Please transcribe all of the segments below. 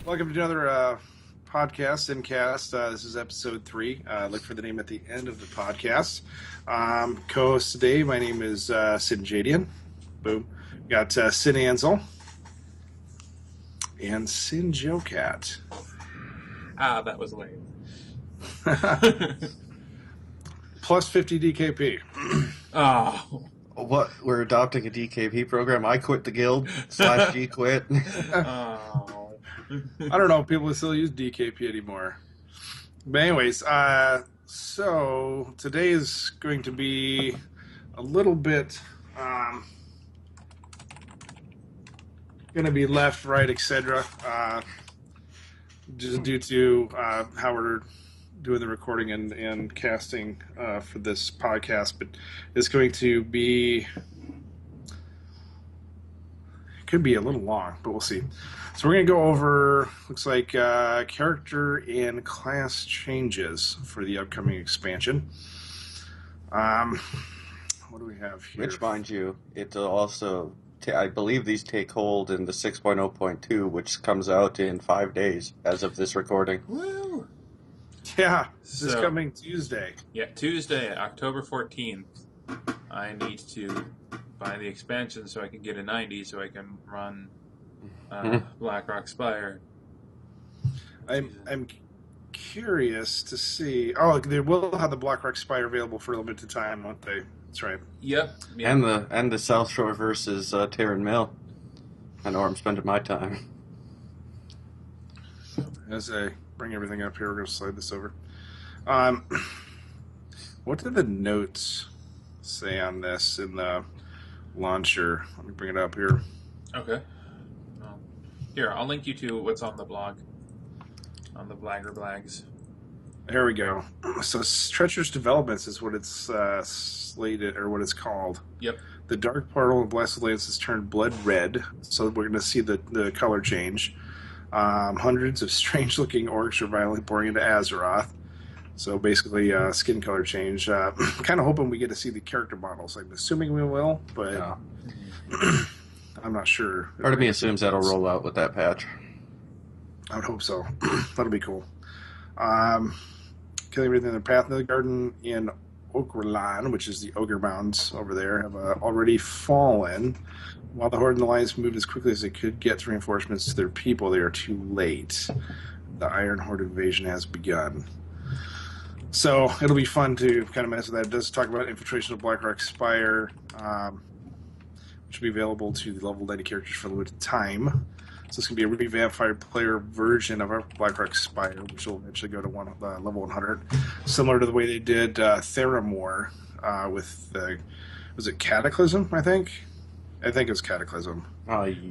Welcome to another podcast, SynCast. This is episode 3. Look for the name at the end of the podcast. Co-host today, my name is Gaedien. Boom. We got Ansil and JoeKat. Ah, that was lame. Plus 50 DKP. Oh. What? We're adopting a DKP program? I quit the guild. /G quit. Oh. I don't know if people still use DKP anymore. But anyways, so today is going to be a little bit going to be left, right, etc. Just due to how we're doing the recording and casting for this podcast. But it's going to be... It could be a little long, but we'll see. So we're going to go over, looks like, character and class changes for the upcoming expansion. What do we have here? Which, mind you, it'll also... I believe these take hold in the 6.0.2, which comes out in 5 days as of this recording. Woo! Yeah, this coming Tuesday. Yeah, Tuesday, October 14th. I need to buy the expansion so I can get a 90 so I can run Blackrock Spire. I'm curious to see... Oh, they will have the Blackrock Spire available for a limited time, won't they? That's right. Yep. And the South Shore versus Terran Mill. I know where I'm spending my time. As I bring everything up here, we're going to slide this over. What did the notes say on this in the launcher? Let me bring it up here. Okay. Here, I'll link you to what's on the blog. On the Blagger Blags. Here we go. So Treacherous Developments is what it's slated, or what it's called. Yep. The Dark Portal and Blasted Lance has turned blood red, so we're going to see the color change. Hundreds of strange-looking orcs are violently pouring into Azeroth. So basically, skin color change. Kind of hoping we get to see the character models. I'm assuming we will, but Yeah. I'm not sure. Part of me assumes that'll roll out with that patch. I would hope so. That'll be cool. Killing everything in the path of the garden in Okrlan, which is the Ogre Mounds over there, have already fallen. While the Horde and the Alliance moved as quickly as they could get reinforcements to their people, they are too late. The Iron Horde invasion has begun. So it'll be fun to kind of mess with that. It does talk about infiltration of Blackrock Spire, which will be available to the level 90 characters for a limited time. So it's going to be a revamped five-player version of our Blackrock Spire, which will eventually go to level 100. Similar to the way they did Theramore with, was it Cataclysm, I think? I think it was Cataclysm.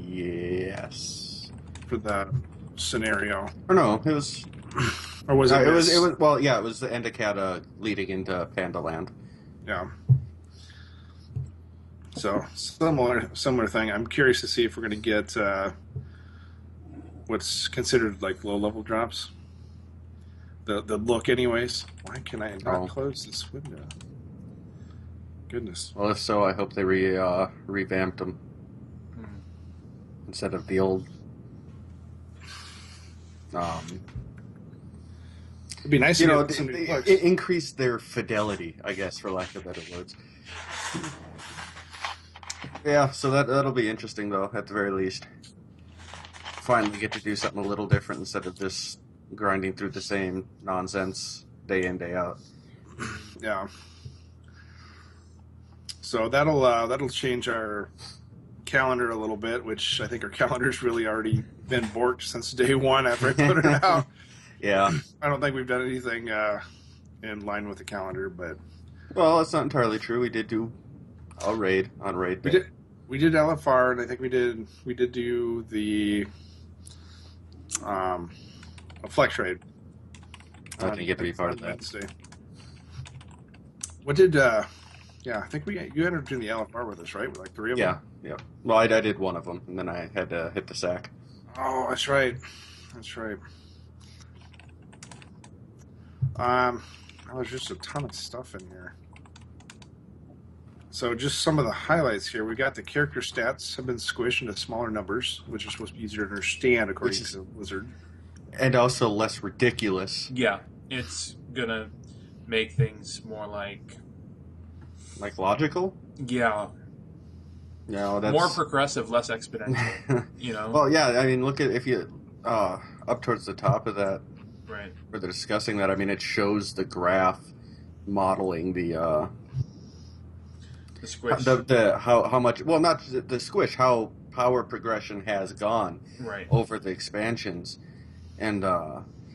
Yes. For the scenario. Or no, it was... Or was it... it was. Well, yeah, it was the end of Cata leading into Panda Land. Yeah. So, similar thing. I'm curious to see if we're going to get... what's considered like low-level drops. The look, anyways. Why can I not close this window? Goodness. Well, if so, I hope they revamped them instead of the old. It'd be nice to get some new looks. Increase their fidelity, I guess, for lack of better words. Yeah, so that'll be interesting, though, at the very least. Finally get to do something a little different instead of just grinding through the same nonsense day in, day out. Yeah. So that'll change our calendar a little bit, which I think our calendar's really already been borked since day one after I put it out. Yeah. I don't think we've done anything in line with the calendar, but... Well, that's not entirely true. We did do a raid on raid day. We did LFR, and I think we did do the a flex raid. I didn't get to be part of that. Wednesday. What did yeah, I think you entered in the LFR with us, right? With like 3 of them? Yeah. Well, I did one of them, and then I had to hit the sack. Oh, that's right. There's just a ton of stuff in here. So just some of the highlights here. We got the character stats have been squished into smaller numbers, which is supposed to be easier to understand according to Wizard. And also less ridiculous. Yeah, it's gonna make things more like logical? Yeah. No, that's more progressive, less exponential. You know? Well, yeah, I mean, look at if you up towards the top of that, right, where they're discussing that. I mean, it shows the graph modeling the squish. How much? Well, not the squish. How power progression has gone over the expansions, and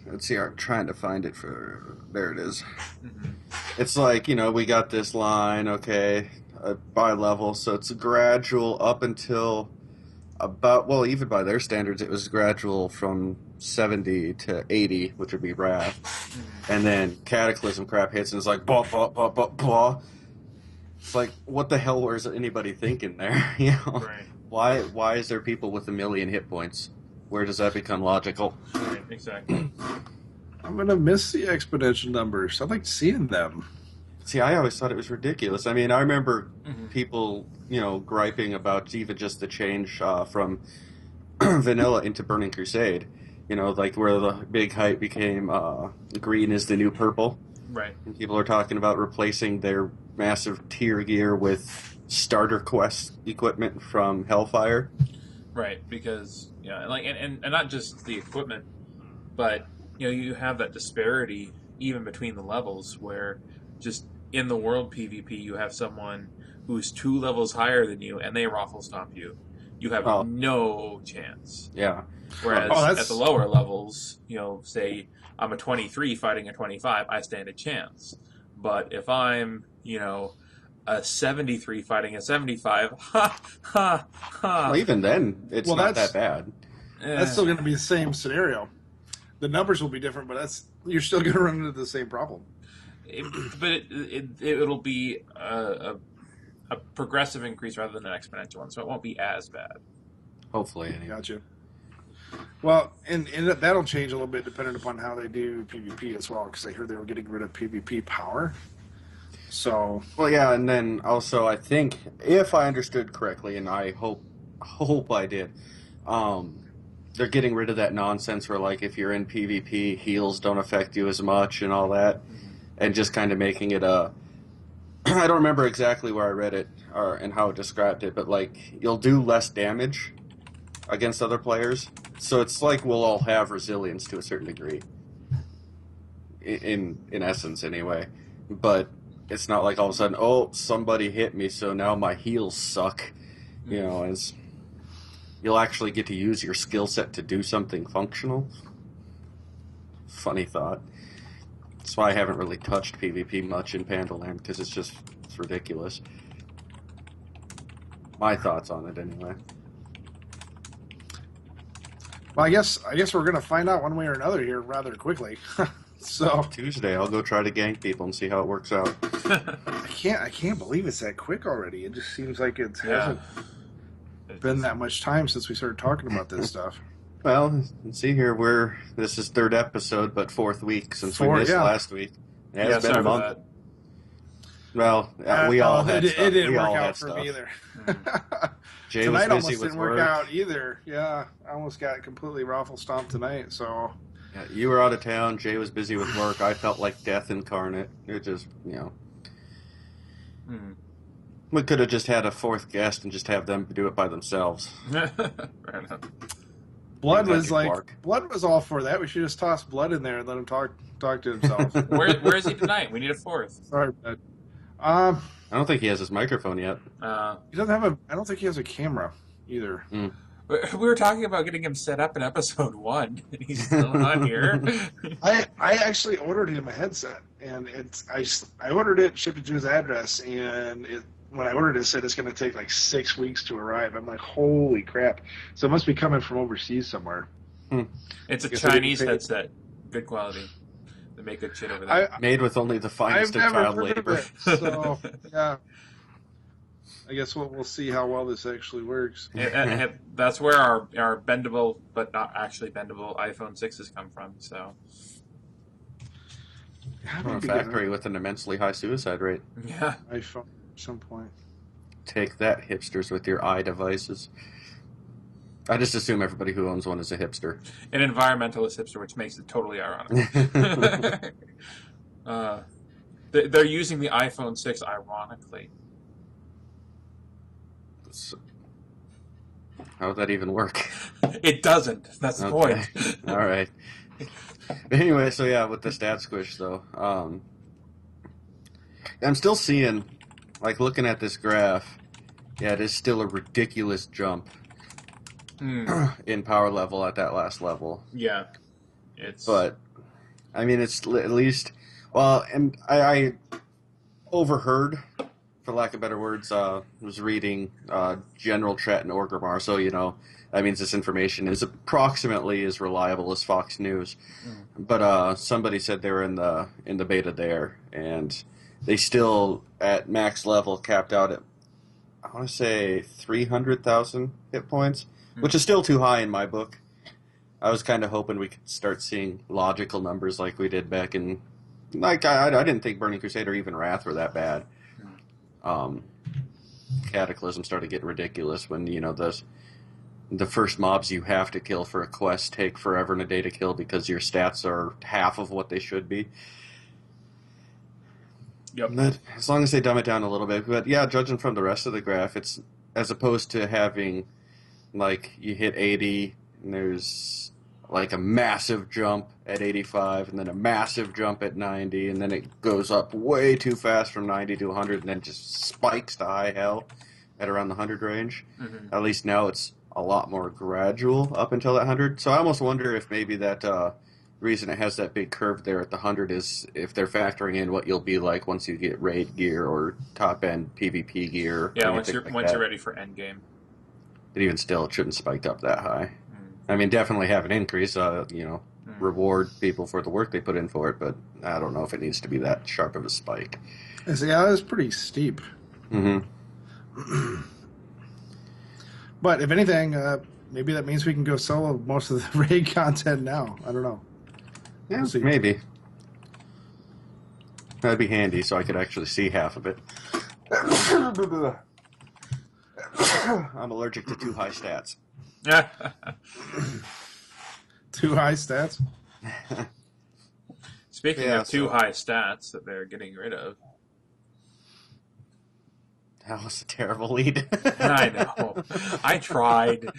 let's see. I'm trying to find it for. There it is. Mm-hmm. It's like, we got this line, okay, by level, so it's a gradual up until about, well, even by their standards, it was gradual from 70 to 80, which would be Wrath. Mm-hmm. And then Cataclysm crap hits, and it's like, blah, blah, blah, blah, blah. It's like, what the hell was anybody thinking there? Right. Why is there people with 1 million hit points? Where does that become logical? Right, exactly. I'm going to miss the exponential numbers. I like seeing them. See, I always thought it was ridiculous. I mean, I remember people, griping about even just the change from vanilla into Burning Crusade. Like where the big hype became green is the new purple. Right. And people are talking about replacing their massive tier gear with starter quest equipment from Hellfire. Right, because and not just the equipment, but you have that disparity even between the levels where just in the world PvP you have someone who's 2 levels higher than you and they raffle stomp you. You have no chance. Yeah. Whereas at the lower levels, say I'm a 23 fighting a 25, I stand a chance. But if I'm, a 73 fighting a 75, ha, ha, ha. Well, even then, it's not that bad. That's still going to be the same scenario. The numbers will be different, but you're still going to run into the same problem. It'll be a progressive increase rather than an exponential one, so it won't be as bad. Hopefully, anyway. Gotcha. Well, and that'll change a little bit depending upon how they do PvP as well, because I heard they were getting rid of PvP power. So, well, yeah, and then also I think, if I understood correctly, and I hope I did, they're getting rid of that nonsense where, like, if you're in PvP, heals don't affect you as much and all that, and just kind of making it I don't remember exactly where I read it and how it described it, but, like, you'll do less damage against other players, so it's like we'll all have resilience to a certain degree, in essence, anyway, but it's not like all of a sudden, somebody hit me, so now my heals suck. As you'll actually get to use your skill set to do something functional. Funny thought. That's why I haven't really touched PvP much in Pandaland, because it's ridiculous. My thoughts on it, anyway. Well, I guess we're going to find out one way or another here rather quickly. So Tuesday, I'll go try to gank people and see how it works out. I can't believe it's that quick already. It just seems like it hasn't been that much time since we started talking about this stuff. Well, see here, this is 3rd episode, but 4th week since we missed last week. It's been a month. Well, we all had stuff. It didn't work out out for me either. Jay tonight was busy almost with didn't work. work out either. Yeah, I almost got completely raffle stomped tonight. So yeah, you were out of town. Jay was busy with work. I felt like death incarnate. It just, we could have just had a 4th guest and just have them do it by themselves. Right enough. Blood was all for that. We should just toss Blood in there and let him talk to himself. Where is he tonight? We need a 4th. Sorry, Blood. I don't think he has his microphone yet. He doesn't have I don't think he has a camera either. We were talking about getting him set up in episode 1. He's still on here. I actually ordered him a headset, and I ordered it, shipped it to his address, and when I ordered it, said it's going to take like 6 weeks to arrive. I'm like, holy crap! So it must be coming from overseas somewhere. It's a Chinese headset, good quality. They make good shit over there. Made with only the finest of child labor. So yeah. I guess we'll see how well this actually works. And that's where our bendable, but not actually bendable, iPhone 6s come from. So, from a factory with an immensely high suicide rate. Yeah, iPhone at some point. Take that, hipsters with your eye devices. I just assume everybody who owns one is a hipster. An environmentalist hipster, which makes it totally ironic. They're using the iPhone 6 ironically. How would that even work? It doesn't. That's the point. All right. Anyway, so yeah, with the stat squish, though, I'm still seeing, like, looking at this graph, yeah, it is still a ridiculous jump in power level at that last level. Yeah. But, I mean, it's at least, well, and I overheard, for lack of better words, was reading General Chat and Orgrimmar, so, you know, that means this information is approximately as reliable as Fox News. But somebody said they were in the beta there, and they still, at max level, capped out at, I want to say, 300,000 hit points, which is still too high in my book. I was kind of hoping we could start seeing logical numbers like we did back in... Like, I didn't think Burning Crusade or even Wrath were that bad. Cataclysm started getting ridiculous when, you know, the first mobs you have to kill for a quest take forever and a day to kill because your stats are half of what they should be. Yep. But as long as they dumb it down a little bit. But yeah, judging from the rest of the graph, it's as opposed to having, like, you hit 80 and there's like a massive jump at 85 and then a massive jump at 90 and then it goes up way too fast from 90 to 100 and then just spikes to high hell at around the 100 range. At least now it's a lot more gradual up until that 100. So I almost wonder if maybe that reason it has that big curve there at the 100 is if they're factoring in what you'll be like once you get raid gear or top end PvP gear. Yeah, once you're ready for endgame. But even still, it shouldn't spike up that high. I mean, definitely have an increase, reward people for the work they put in for it, but I don't know if it needs to be that sharp of a spike. Yeah, that was pretty steep. But if anything, maybe that means we can go solo most of the raid content now. I don't know. Yeah, maybe. That'd be handy so I could actually see half of it. I'm allergic to too high stats. Too high stats? Speaking of too high stats that they're getting rid of. That was a terrible lead. I know. I tried.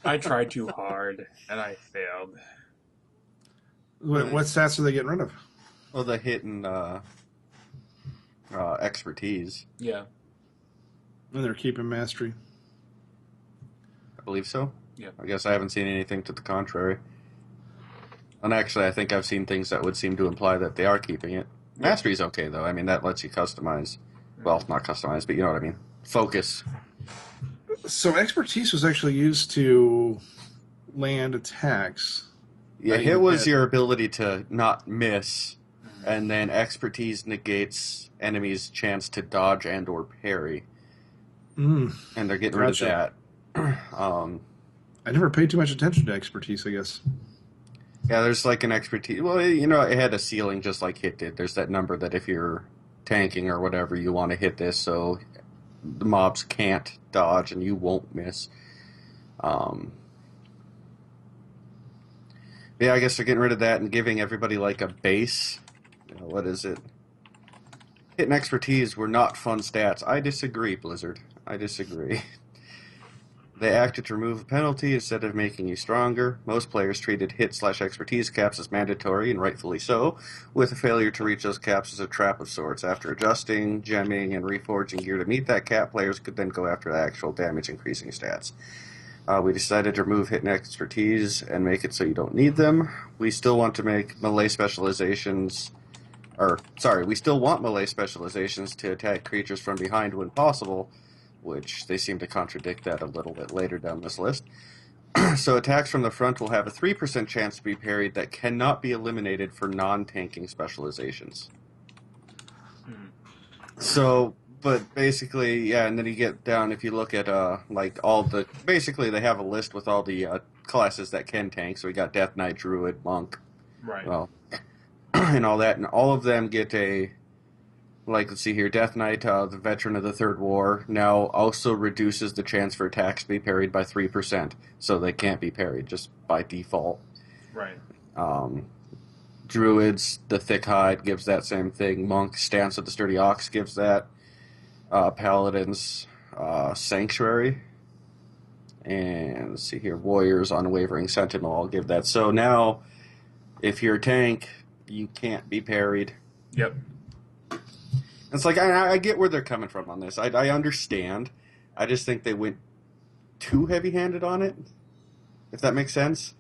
I tried too hard, and I failed. What stats are they getting rid of? Well, the hit and expertise. Yeah. And they're keeping mastery. I believe so. Yeah. I guess I haven't seen anything to the contrary. And actually, I think I've seen things that would seem to imply that they are keeping it. Mastery's okay, though. I mean, that lets you customize. Well, not customize, but you know what I mean. Focus. So expertise was actually used to land attacks. Yeah, hit was your ability to not miss, and then expertise negates enemies' chance to dodge and or parry. And they're getting rid of that. I never paid too much attention to expertise, I guess. Yeah, there's like an expertise. Well, you know, it had a ceiling just like hit did. There's that number that if you're tanking or whatever, you want to hit this so the mobs can't dodge and you won't miss. Yeah, I guess they're getting rid of that and giving everybody like a base. You know, what is it? Hit and expertise were not fun stats. I disagree, Blizzard. I disagree. They acted to remove a penalty instead of making you stronger. Most players treated hit/expertise caps as mandatory, and rightfully so, with a failure to reach those caps as a trap of sorts. After adjusting, gemming, and reforging gear to meet that cap, players could then go after the actual damage-increasing stats. We decided to remove hit and expertise and make it so you don't need them. We still want to make melee specializations... we still want melee specializations to attack creatures from behind when possible, which they seem to contradict that a little bit later down this list. So attacks from the front will have a 3% chance to be parried that cannot be eliminated for non-tanking specializations. So, but basically, yeah, and then you get down, if you look at, like, all the... Basically, they have a list with all the classes that can tank, so we got Death Knight, Druid, Monk, right? well, and all that, and all of them get a Like, let's see here, Death Knight, the veteran of the Third War, now also reduces the chance for attacks to be parried by 3%, so they can't be parried just by default. Right. Druids, the Thick Hide gives that same thing. Monk, Stance of the Sturdy Ox gives that. Paladins, Sanctuary. And let's see here, Warriors, Unwavering Sentinel, I'll give that. So now, if you're a tank, you can't be parried. Yep. It's like, I get where they're coming from on this. I understand. I just think they went too heavy-handed on it, if that makes sense.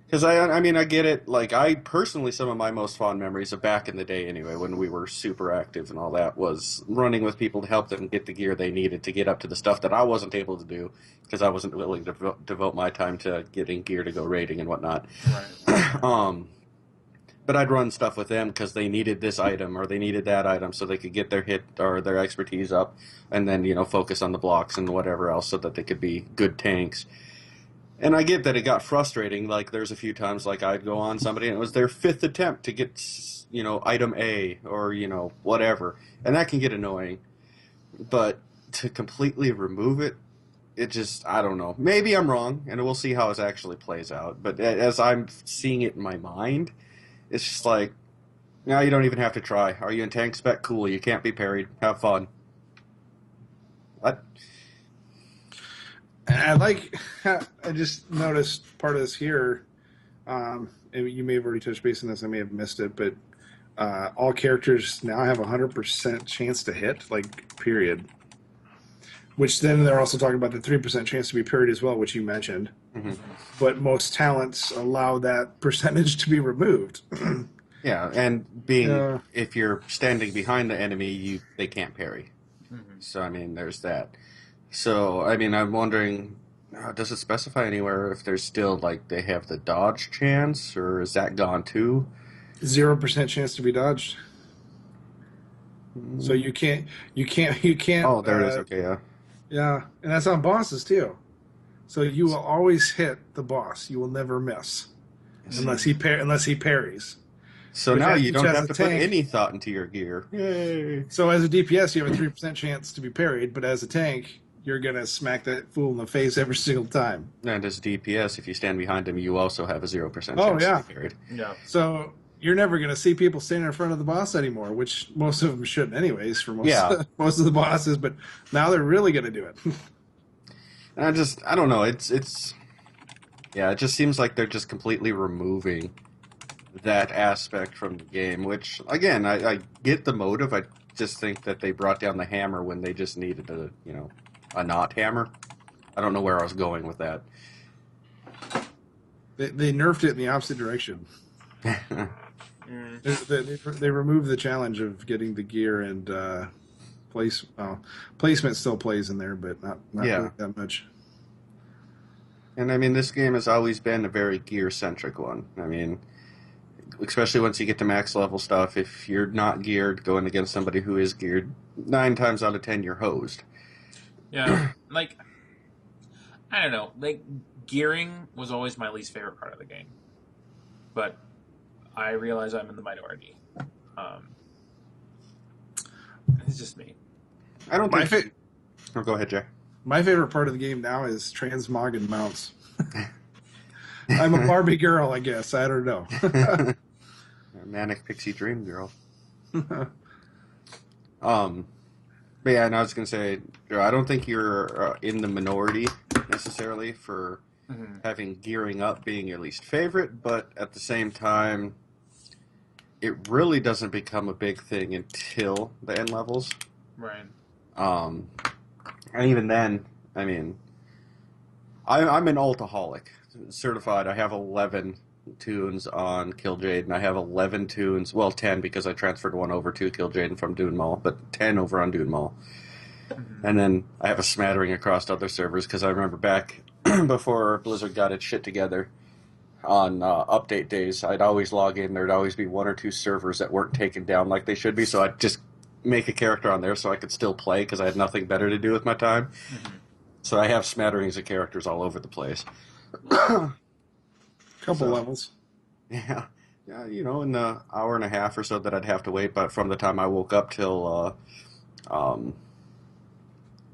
Because, I mean, I get it. Like, I personally, some of my most fond memories of back in the day anyway, when we were super active and all that, was running with people to help them get the gear they needed to get up to the stuff that I wasn't able to do, because I wasn't willing to devote my time to getting gear to go raiding and whatnot. Right. But I'd run stuff with them because they needed this item or they needed that item so they could get their hit or their expertise up and then, focus on the blocks and whatever else so that they could be good tanks. And I get that it got frustrating. Like, there's a few times, like, I'd go on somebody and it was their 5th attempt to get, item A or, whatever. And that can get annoying. But to completely remove it, it just, I don't know. Maybe I'm wrong, and we'll see how it actually plays out. But as I'm seeing it in my mind, it's just like, now you don't even have to try. Are you in tank spec? Cool. You can't be parried. Have fun. What? I just noticed part of this here. And you may have already touched base on this. I may have missed it, but all characters now have 100% chance to hit, like, period. Which then they're also talking about the 3% chance to be parried as well, which you mentioned. Mm-hmm. But most talents allow that percentage to be removed. Yeah, and if you're standing behind the enemy, they can't parry. Mm-hmm. So, I mean, there's that. So, I mean, I'm wondering, does it specify anywhere if there's still, like, they have the dodge chance, or is that gone too? 0% chance to be dodged. So you can't. Oh, there it is. Okay, yeah. Yeah, and that's on bosses too. So you will always hit the boss. You will never miss, unless he parries. So now you don't have to put any thought into your gear. Yay! So as a DPS, you have a 3% chance to be parried, but as a tank, you're gonna smack that fool in the face every single time. And as a DPS, if you stand behind him, you also have a 0% chance to be parried. Yeah. So you're never going to see people standing in front of the boss anymore, which most of them shouldn't anyways for most of the bosses, but now they're really going to do it. And I don't know, it just seems like they're just completely removing that aspect from the game, which, again, I get the motive. I just think that they brought down the hammer when they just needed a not hammer. I don't know where I was going with that. They nerfed it in the opposite direction. They removed the challenge of getting the gear and placement still plays in there, but not really that much. And I mean, this game has always been a very gear-centric one. I mean, especially once you get to max level stuff, if you're not geared going against somebody who is geared, 9 times out of 10 you're hosed. Yeah, like, I don't know, like, gearing was always my least favorite part of the game. But I realize I'm in the minority. It's just me. I don't think... Oh, go ahead, Jack. My favorite part of the game now is transmog and mounts. I'm a Barbie girl, I guess. I don't know. Manic pixie dream girl. But yeah, and I was going to say, I don't think you're in the minority necessarily for having gearing up being your least favorite, but at the same time, it really doesn't become a big thing until the end levels. Right. And even then, I mean, I'm an altaholic. Certified. I have 11 tunes on Killjade, and I have 11 tunes, well, 10 because I transferred one over to Killjade from Dune Mall, but 10 over on Dune Mall. And then I have a smattering across other servers because I remember back before Blizzard got its shit together on update days, I'd always log in. There'd always be 1 or 2 servers that weren't taken down like they should be, so I'd just make a character on there so I could still play because I had nothing better to do with my time. So I have smatterings of characters all over the place. Couple levels. Yeah. in the hour and a half or so that I'd have to wait, but from the time I woke up till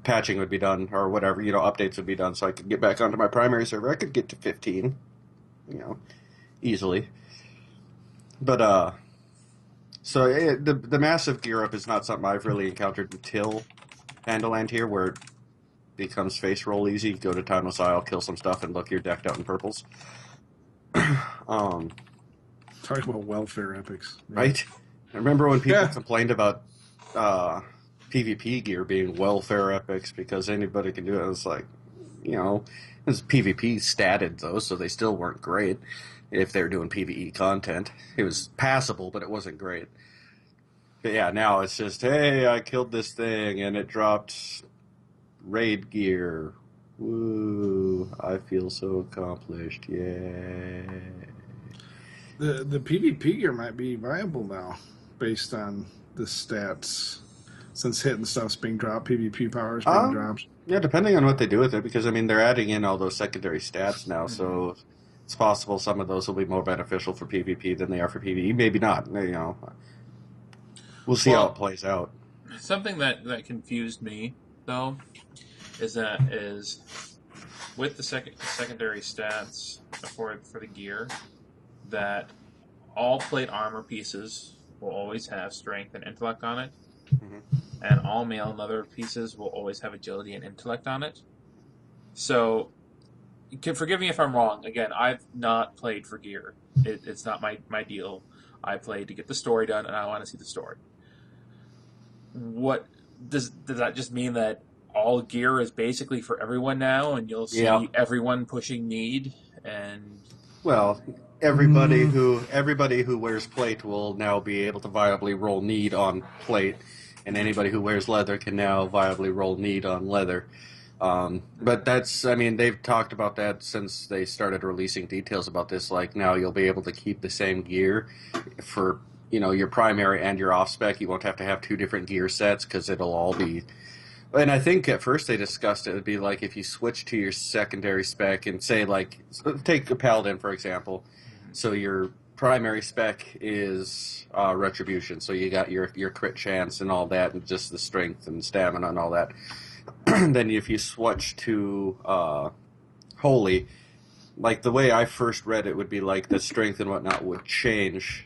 patching would be done, or whatever, updates would be done, so I could get back onto my primary server. I could get to 15, easily. But, so the massive gear up is not something I've really encountered until Vandaland here, where it becomes face roll easy. Go to Timeless Isle, kill some stuff, and look, you're decked out in purples. Talking about welfare epics. Right? I remember when people complained about PvP gear being welfare epics because anybody can do it. It was like, it's PvP statted, though, so they still weren't great if they were doing PvE content. It was passable, but it wasn't great. But yeah, now it's just, hey, I killed this thing, and it dropped raid gear. Woo, I feel so accomplished. Yay. The PvP gear might be viable now, based on the stats. Since hitting stuff's being dropped, PvP power is being dropped. Yeah, depending on what they do with it, because, they're adding in all those secondary stats now, so it's possible some of those will be more beneficial for PvP than they are for PvE. Maybe not, We'll see how it plays out. Something that confused me, though, is with the secondary stats for the gear, that all plate armor pieces will always have strength and intellect on it, and all mail and leather pieces will always have agility and intellect on it. So, forgive me if I'm wrong. Again, I've not played for gear. It's not my deal. I play to get the story done, and I want to see the story. What does that just mean that all gear is basically for everyone now, and you'll see everyone pushing need? And everybody who wears plate will now be able to viably roll need on plate, and anybody who wears leather can now viably roll need on leather. But that's, they've talked about that since they started releasing details about this. Like, now you'll be able to keep the same gear for, your primary and your off-spec. You won't have to have two different gear sets, because it'll all be... And I think at first they discussed it would be like if you switch to your secondary spec and say, like, take a Paladin, for example. So your primary spec is Retribution. So you got your crit chance and all that, and just the strength and stamina and all that. Then if you switch to Holy, like the way I first read it would be like the strength and whatnot would change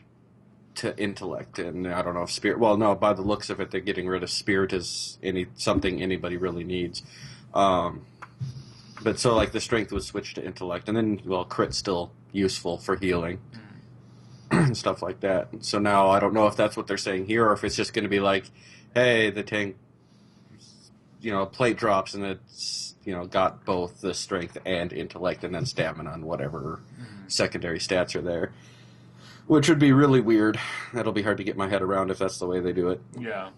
to intellect, and I don't know if spirit. Well, no, by the looks of it, they're getting rid of spirit as something anybody really needs. But so like the strength would switch to intellect, and then crit's still useful for healing and stuff like that. So now I don't know if that's what they're saying here, or if it's just going to be like, hey, the tank, plate drops, and it's got both the strength and intellect, and then stamina and whatever secondary stats are there. Which would be really weird. That'll be hard to get my head around if that's the way they do it. Yeah,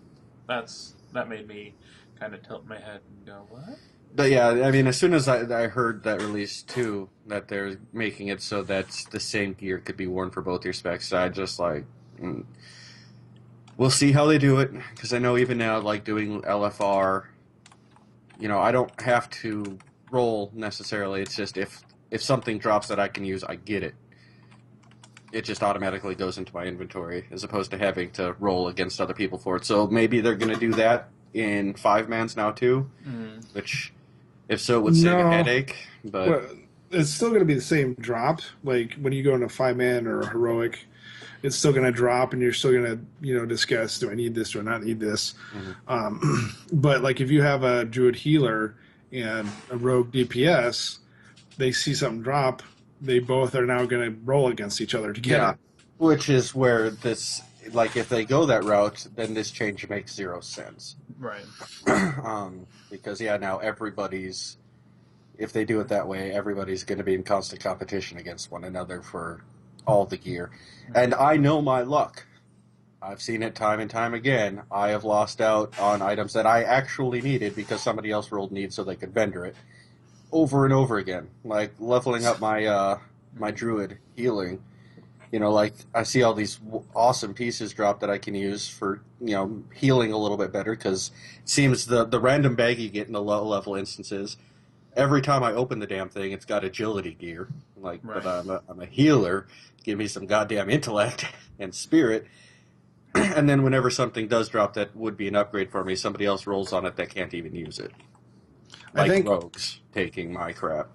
that made me kind of tilt my head and go, what? But yeah, as soon as I heard that release too, that they're making it so that the same gear could be worn for both your specs, I just we'll see how they do it, because I know even now, like doing LFR, I don't have to roll necessarily. It's just if something drops that I can use, I get it. It just automatically goes into my inventory, as opposed to having to roll against other people for it. So maybe they're going to do that in 5-mans now too, which, if so, would save a headache. But it's still going to be the same drop. Like when you go into 5-man or heroic, it's still going to drop, and you're still going to discuss, do I need this, do I not need this? But like if you have a druid healer and a rogue DPS, they see something drop, they both are now going to roll against each other to get it. Which is where this, like, if they go that route, then this change makes zero sense. Right. Because, now everybody's, if they do it that way, everybody's going to be in constant competition against one another for all the gear. And I know my luck. I've seen it time and time again. I have lost out on items that I actually needed because somebody else rolled need so they could vendor it. Over and over again, like leveling up my my druid healing. Like I see all these awesome pieces drop that I can use for healing a little bit better, because it seems the random bag you get in the low level instances, every time I open the damn thing, it's got agility gear. Like, right. But I'm a healer. give me some goddamn intellect and spirit. And then whenever something does drop that would be an upgrade for me, somebody else rolls on it that can't even use it. Like rogues taking my crap.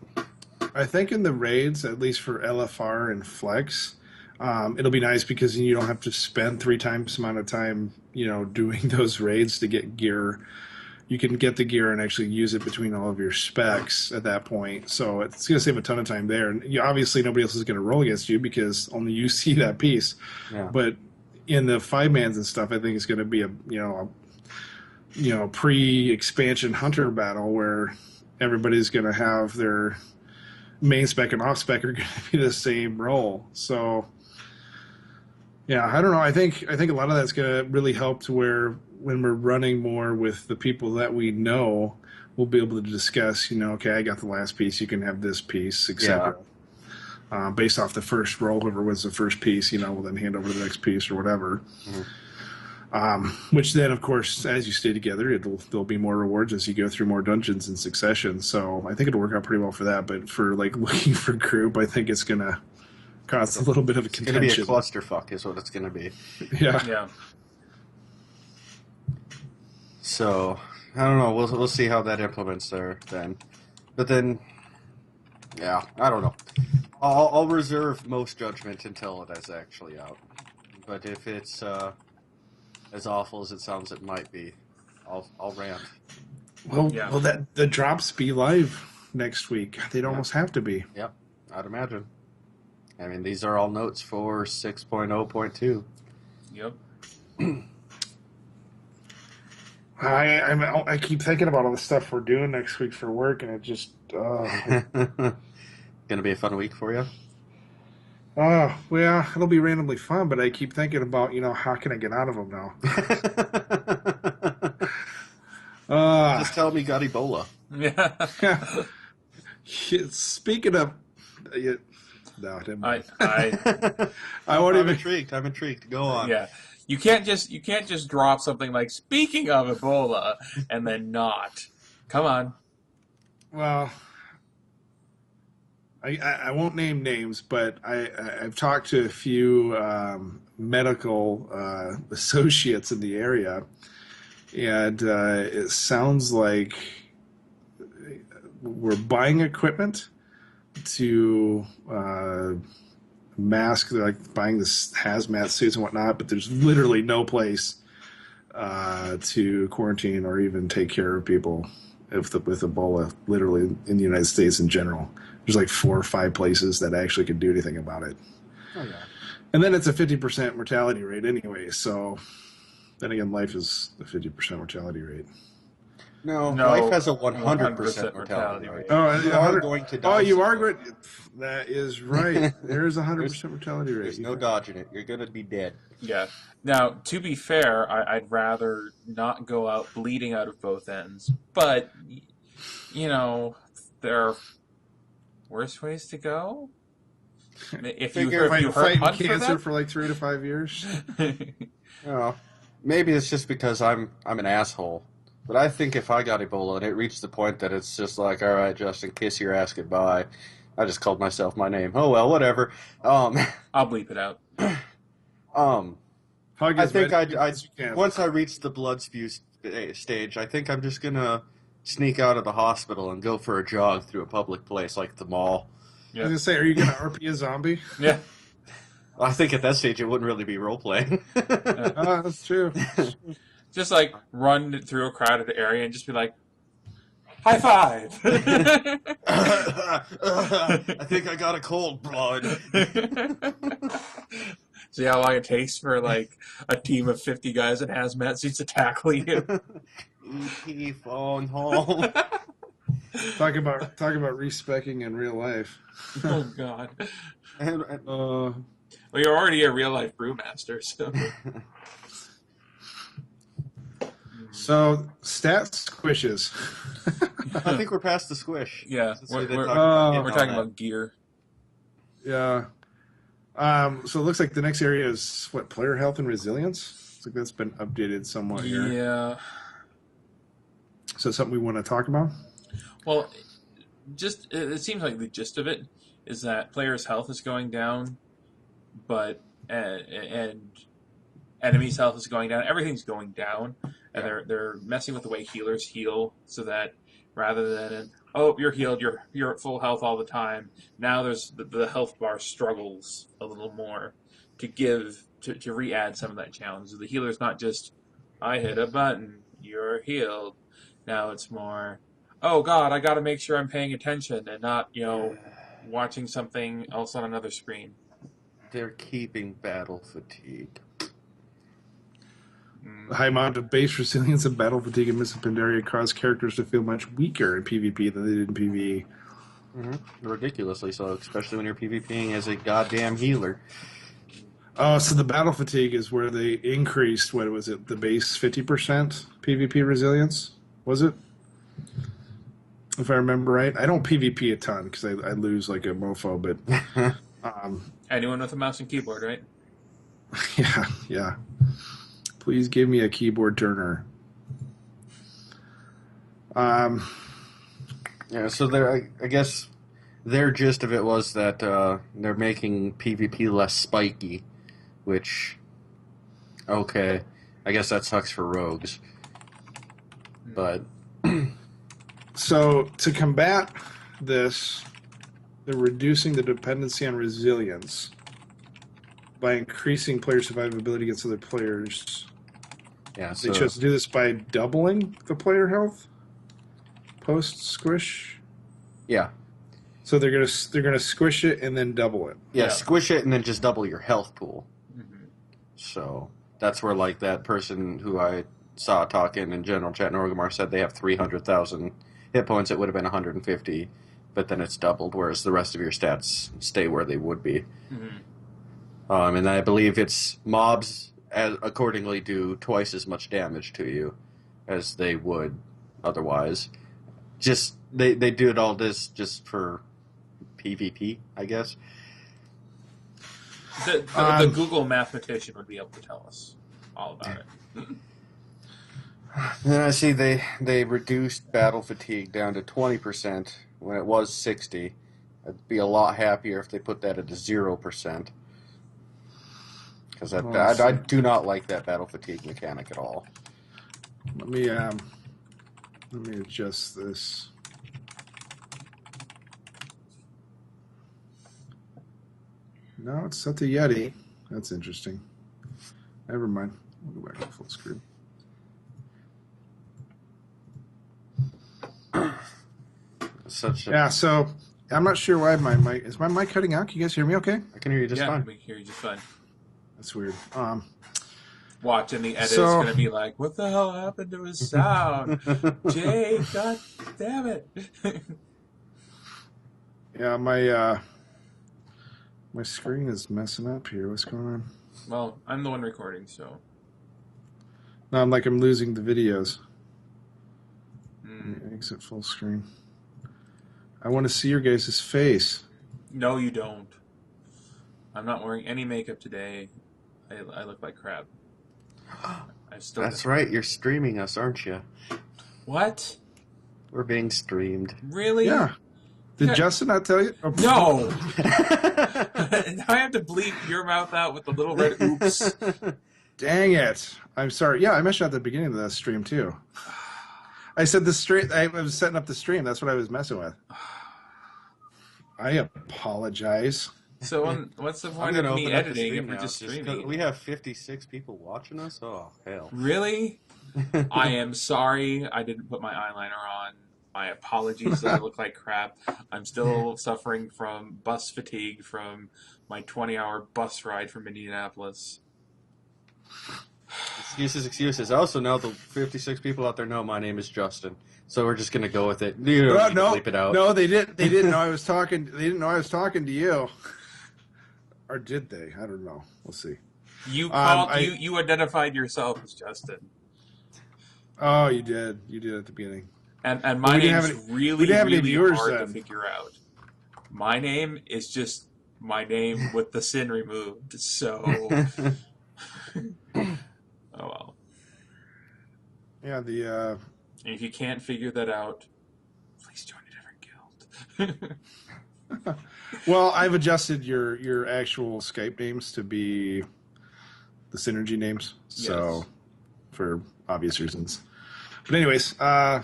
I think in the raids, at least for LFR and Flex, it'll be nice because you don't have to spend 3 times the amount of time, doing those raids to get gear. You can get the gear and actually use it between all of your specs at that point. So it's going to save a ton of time there. And obviously nobody else is going to roll against you because only you see that piece. Yeah. But in the 5-mans and stuff, I think it's going to be a pre-expansion hunter battle where everybody's going to have their main spec and off spec are going to be the same role. So, yeah, I don't know. I think a lot of that's going to really help to where when we're running more with the people that we know, we'll be able to discuss, okay, I got the last piece, you can have this piece, etc. Yeah. Based off the first roll, whoever was the first piece, will then hand over the next piece or whatever. Mm-hmm. Which then, of course, as you stay together, there'll be more rewards as you go through more dungeons in succession. So I think it'll work out pretty well for that. But for looking for group, I think it's going to cause a little bit of a contention. It's going to be a clusterfuck, is what it's going to be. Yeah. So I don't know. We'll see how that implements there then. But then, yeah, I don't know. I'll reserve most judgment until it is actually out. But if it's as awful as it sounds it might be, I'll rant. Well, the drops be live next week. They'd almost have to be. Yep, I'd imagine. I mean, these are all notes for 6.0.2. Yep. I keep thinking about all the stuff we're doing next week for work, and it just... Gonna be a fun week for you? Well, it'll be randomly fun, but I keep thinking about, how can I get out of them now? Just tell me you got Ebola. Yeah. Speaking of... no, I didn't. I won't even... I'm intrigued. Go on. Yeah. You can't just drop something like, speaking of Ebola, and then not. Come on. Well... I won't name names, but I've talked to a few medical associates in the area, and it sounds like we're buying equipment to mask, like buying this hazmat suits and whatnot, but there's literally no place to quarantine or even take care of people with Ebola, literally in the United States in general. There's like 4 or 5 places that actually can do anything about it. Oh, yeah. And then it's a 50% mortality rate anyway, so then again, life is a 50% mortality rate. No, life has a 100% mortality rate. Oh, you are going to die. Oh, you are going to... That is right. There is a 100% mortality rate. There's no dodging it. You're going to be dead. Yeah. Now, to be fair, I'd rather not go out bleeding out of both ends. But, there are worse ways to go. If you hurt fighting cancer for like 3 to 5 years. Maybe it's just because I'm an asshole. But I think if I got Ebola and it reached the point that it's just like, all right, Justin, kiss your ass goodbye. I just called myself my name. Oh well, whatever. I'll bleep it out. I think once I reach the blood spew stage, I think I'm just gonna sneak out of the hospital and go for a jog through a public place like the mall. Yeah. I was gonna say, are you gonna RP a zombie? Yeah. I think at that stage it wouldn't really be role playing. That's true. Just like run through a crowded area and just be like, high five! I think I got a cold, blood. See how long it takes for like a team of 50 guys in hazmat suits to tackle you. E.T. phone home. Talk about respecking in real life. Oh God. Well, you're already a real life brewmaster, so. So, stat squishes. I think we're past the squish. Yeah, we're talking about gear. Yeah. So it looks like the next area is, player health and resilience? Looks like that's been updated somewhat here. Yeah. So something we want to talk about? Well, it seems like the gist of it is that players' health is going down but and enemy's health is going down. Everything's going down, and they're messing with the way healers heal, so that rather than you're healed, you're at full health all the time. Now there's the health bar struggles a little more to re-add some of that challenge. The healer's not just I hit a button, you're healed. Now it's more, oh God, I got to make sure I'm paying attention and not watching something else on another screen. They're keeping battle fatigue. The high amount of base resilience and battle fatigue in Mists of Pandaria cause characters to feel much weaker in PvP than they did in PvE. Mm-hmm. Ridiculously so, especially when you're PvPing as a goddamn healer. Oh, so the battle fatigue is where they increased, what was it, the base 50% PvP resilience? Was it? If I remember right. I don't PvP a ton because I lose like a mofo, but... Anyone with a mouse and keyboard, right? Yeah. Please give me a keyboard turner. Yeah, so I guess their gist of it was that they're making PvP less spiky, which, okay, I guess that sucks for rogues. But... So, to combat this, they're reducing the dependency on resilience by increasing player survivability against other players. Yeah, so they chose to do this by doubling the player health post squish. Yeah. So they're gonna squish it and then double it. Yeah, squish it and then just double your health pool. Mm-hmm. So that's where like that person who I saw talking in general chat in Orgrimmar said they have 300,000 hit points. It would have been 150, but then it's doubled, whereas the rest of your stats stay where they would be. Mm-hmm. And I believe it's mobs accordingly do twice as much damage to you as they would otherwise. Just they do it all this just for PvP, I guess. The Google mathematician would be able to tell us all about it. Then I see they reduced battle fatigue down to 20% when it was 60. I'd be a lot happier if they put that at 0%. Because I do not like that battle fatigue mechanic at all. Let me adjust this. No, it's set to Yeti. That's interesting. Never mind. We'll go back to full screen. So I'm not sure why my mic is my mic cutting out. Can you guys hear me okay? I can hear you just fine. Yeah, we can hear you just fine. That's weird. Watch, and the edit is going to be like, what the hell happened to his sound? Jay, god damn it. Yeah, my screen is messing up here. What's going on? Well, I'm the one recording, so. No, I'm losing the videos. Let me exit full screen. I want to see your guys' face. No, you don't. I'm not wearing any makeup today. I look like crap. That's right. You're streaming us, aren't you? What? We're being streamed. Really? Yeah. Did Justin not tell you? Oh. No. Now I have to bleep your mouth out with the little red oops. Dang it. I'm sorry. Yeah, I mentioned at the beginning of the stream, too. I said the stream. I was setting up the stream. That's what I was messing with. I apologize. So what's the point of me editing if we're just streaming? We have 56 people watching us? Oh, hell. Really? I am sorry I didn't put my eyeliner on. My apologies that I look like crap. I'm still suffering from bus fatigue from my 20-hour bus ride from Indianapolis. Excuses. I also know the 56 people out there know my name is Justin. So we're just going to go with it. No, bleep it out. No, they didn't know I was talking. They didn't know I was talking to you. Or did they? I don't know. We'll see. You identified yourself as Justin. Oh, you did. You did at the beginning. And my name's really hard to figure out. My name is just my name with the sin removed. So, oh well. Yeah, And if you can't figure that out, please join a different guild. Well, I've adjusted your actual Skype names to be the Synergy names, so for obvious reasons. But anyways, oh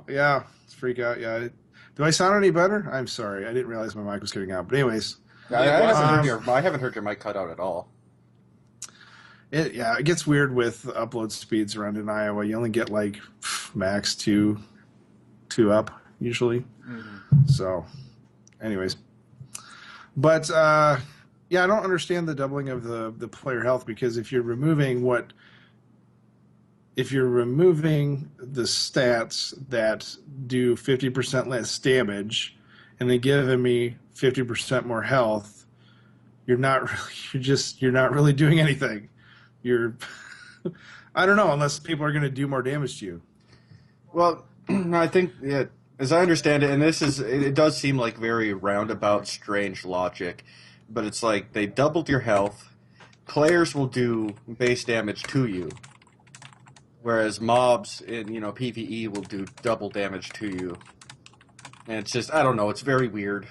yeah, it's freak out. Yeah, do I sound any better? I'm sorry, I didn't realize my mic was getting out. But anyways, I haven't heard your mic cut out at all. It gets weird with upload speeds around in Iowa. You only get like max two up usually. Mm-hmm. So, anyways, but I don't understand the doubling of the player health, because if you're removing the stats that do 50% less damage and then giving me 50% more health, you're not really doing anything. I don't know, unless people are going to do more damage to you. Well, I think, as I understand it, and it does seem like very roundabout, strange logic, but it's like they doubled your health, players will do base damage to you, whereas mobs in PvE will do double damage to you. And it's just, I don't know, it's very weird.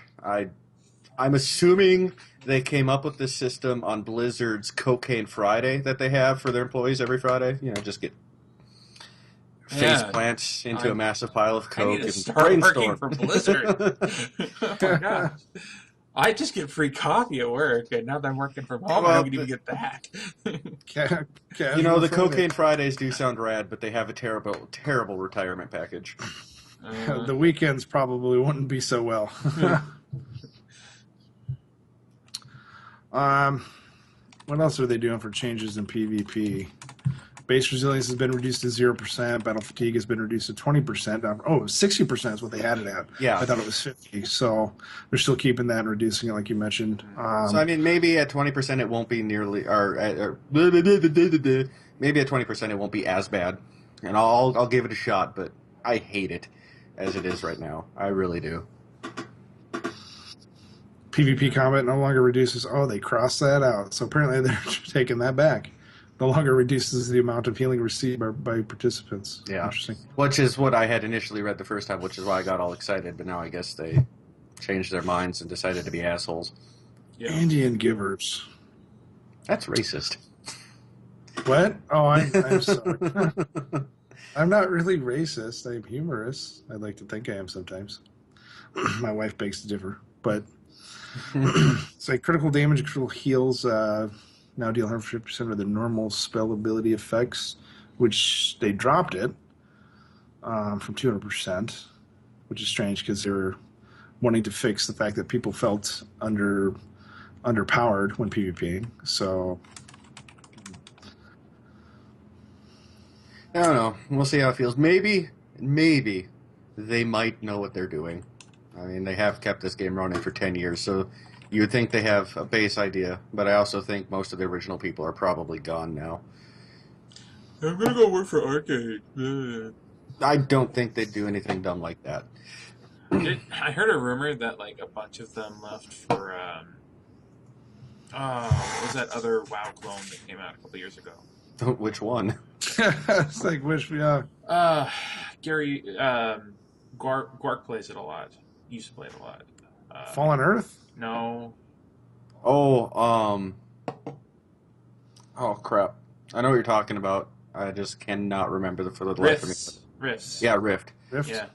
I'm assuming they came up with this system on Blizzard's Cocaine Friday that they have for their employees every Friday. Just get face plants into a massive pile of coke and start working for Blizzard. Oh my gosh. I just get free coffee at work, and now that I'm working from home, I don't even get that. The Cocaine Fridays do sound rad, but they have a terrible, terrible retirement package. The weekends probably wouldn't be so well. What else are they doing for changes in PvP? Base resilience has been reduced to 0%. Battle fatigue has been reduced to 20%. 60% is what they had it at. Yeah. I thought it was 50. So they're still keeping that and reducing it, like you mentioned. So, maybe at 20% it won't be nearly... maybe at 20% it won't be as bad. And I'll give it a shot, but I hate it as it is right now. I really do. PvP combat no longer reduces... Oh, they crossed that out. So apparently they're taking that back. No longer reduces the amount of healing received by participants. Yeah. Interesting. Which is what I had initially read the first time, which is why I got all excited, but now I guess they changed their minds and decided to be assholes. Yeah. Indian givers. That's racist. What? Oh, I'm sorry. I'm not really racist. I'm humorous. I'd like to think I am sometimes. My wife begs to differ. But it's like critical damage, critical heals... now deal 150% of the normal spell ability effects, which they dropped it from 200%, which is strange because they were wanting to fix the fact that people felt underpowered when PvPing. So I don't know. We'll see how it feels. Maybe they might know what they're doing. I mean, they have kept this game running for 10 years, so you would think they have a base idea, but I also think most of the original people are probably gone now. I'm going to go work for Arcade. I don't think they'd do anything dumb like that. I heard a rumor that a bunch of them left for, what was that other WoW clone that came out a couple years ago? Which one? It's like, Gary, Gwark plays it a lot. He used to play it a lot. Fallen Earth? No. Oh, crap. I know what you're talking about. I just cannot remember for the life of me. Rifts. Yeah, Rift. Yeah.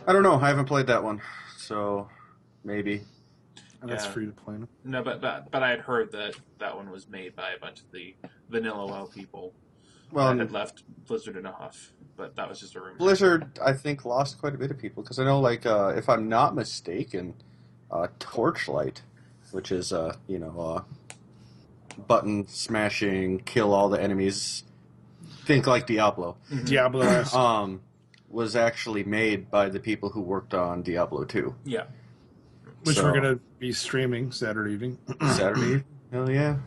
I don't know. I haven't played that one, so maybe. And that's free to play. No, but I had heard that one was made by a bunch of the vanilla WoW people. Well, had left Blizzard in a huff, but that was just a rumor. Blizzard, I think, lost quite a bit of people because I know, if I'm not mistaken, Torchlight, which is button smashing, kill all the enemies, think like Diablo. Diablo was actually made by the people who worked on Diablo 2. Yeah. Which we're going to be streaming Saturday evening. Saturday evening? Hell yeah.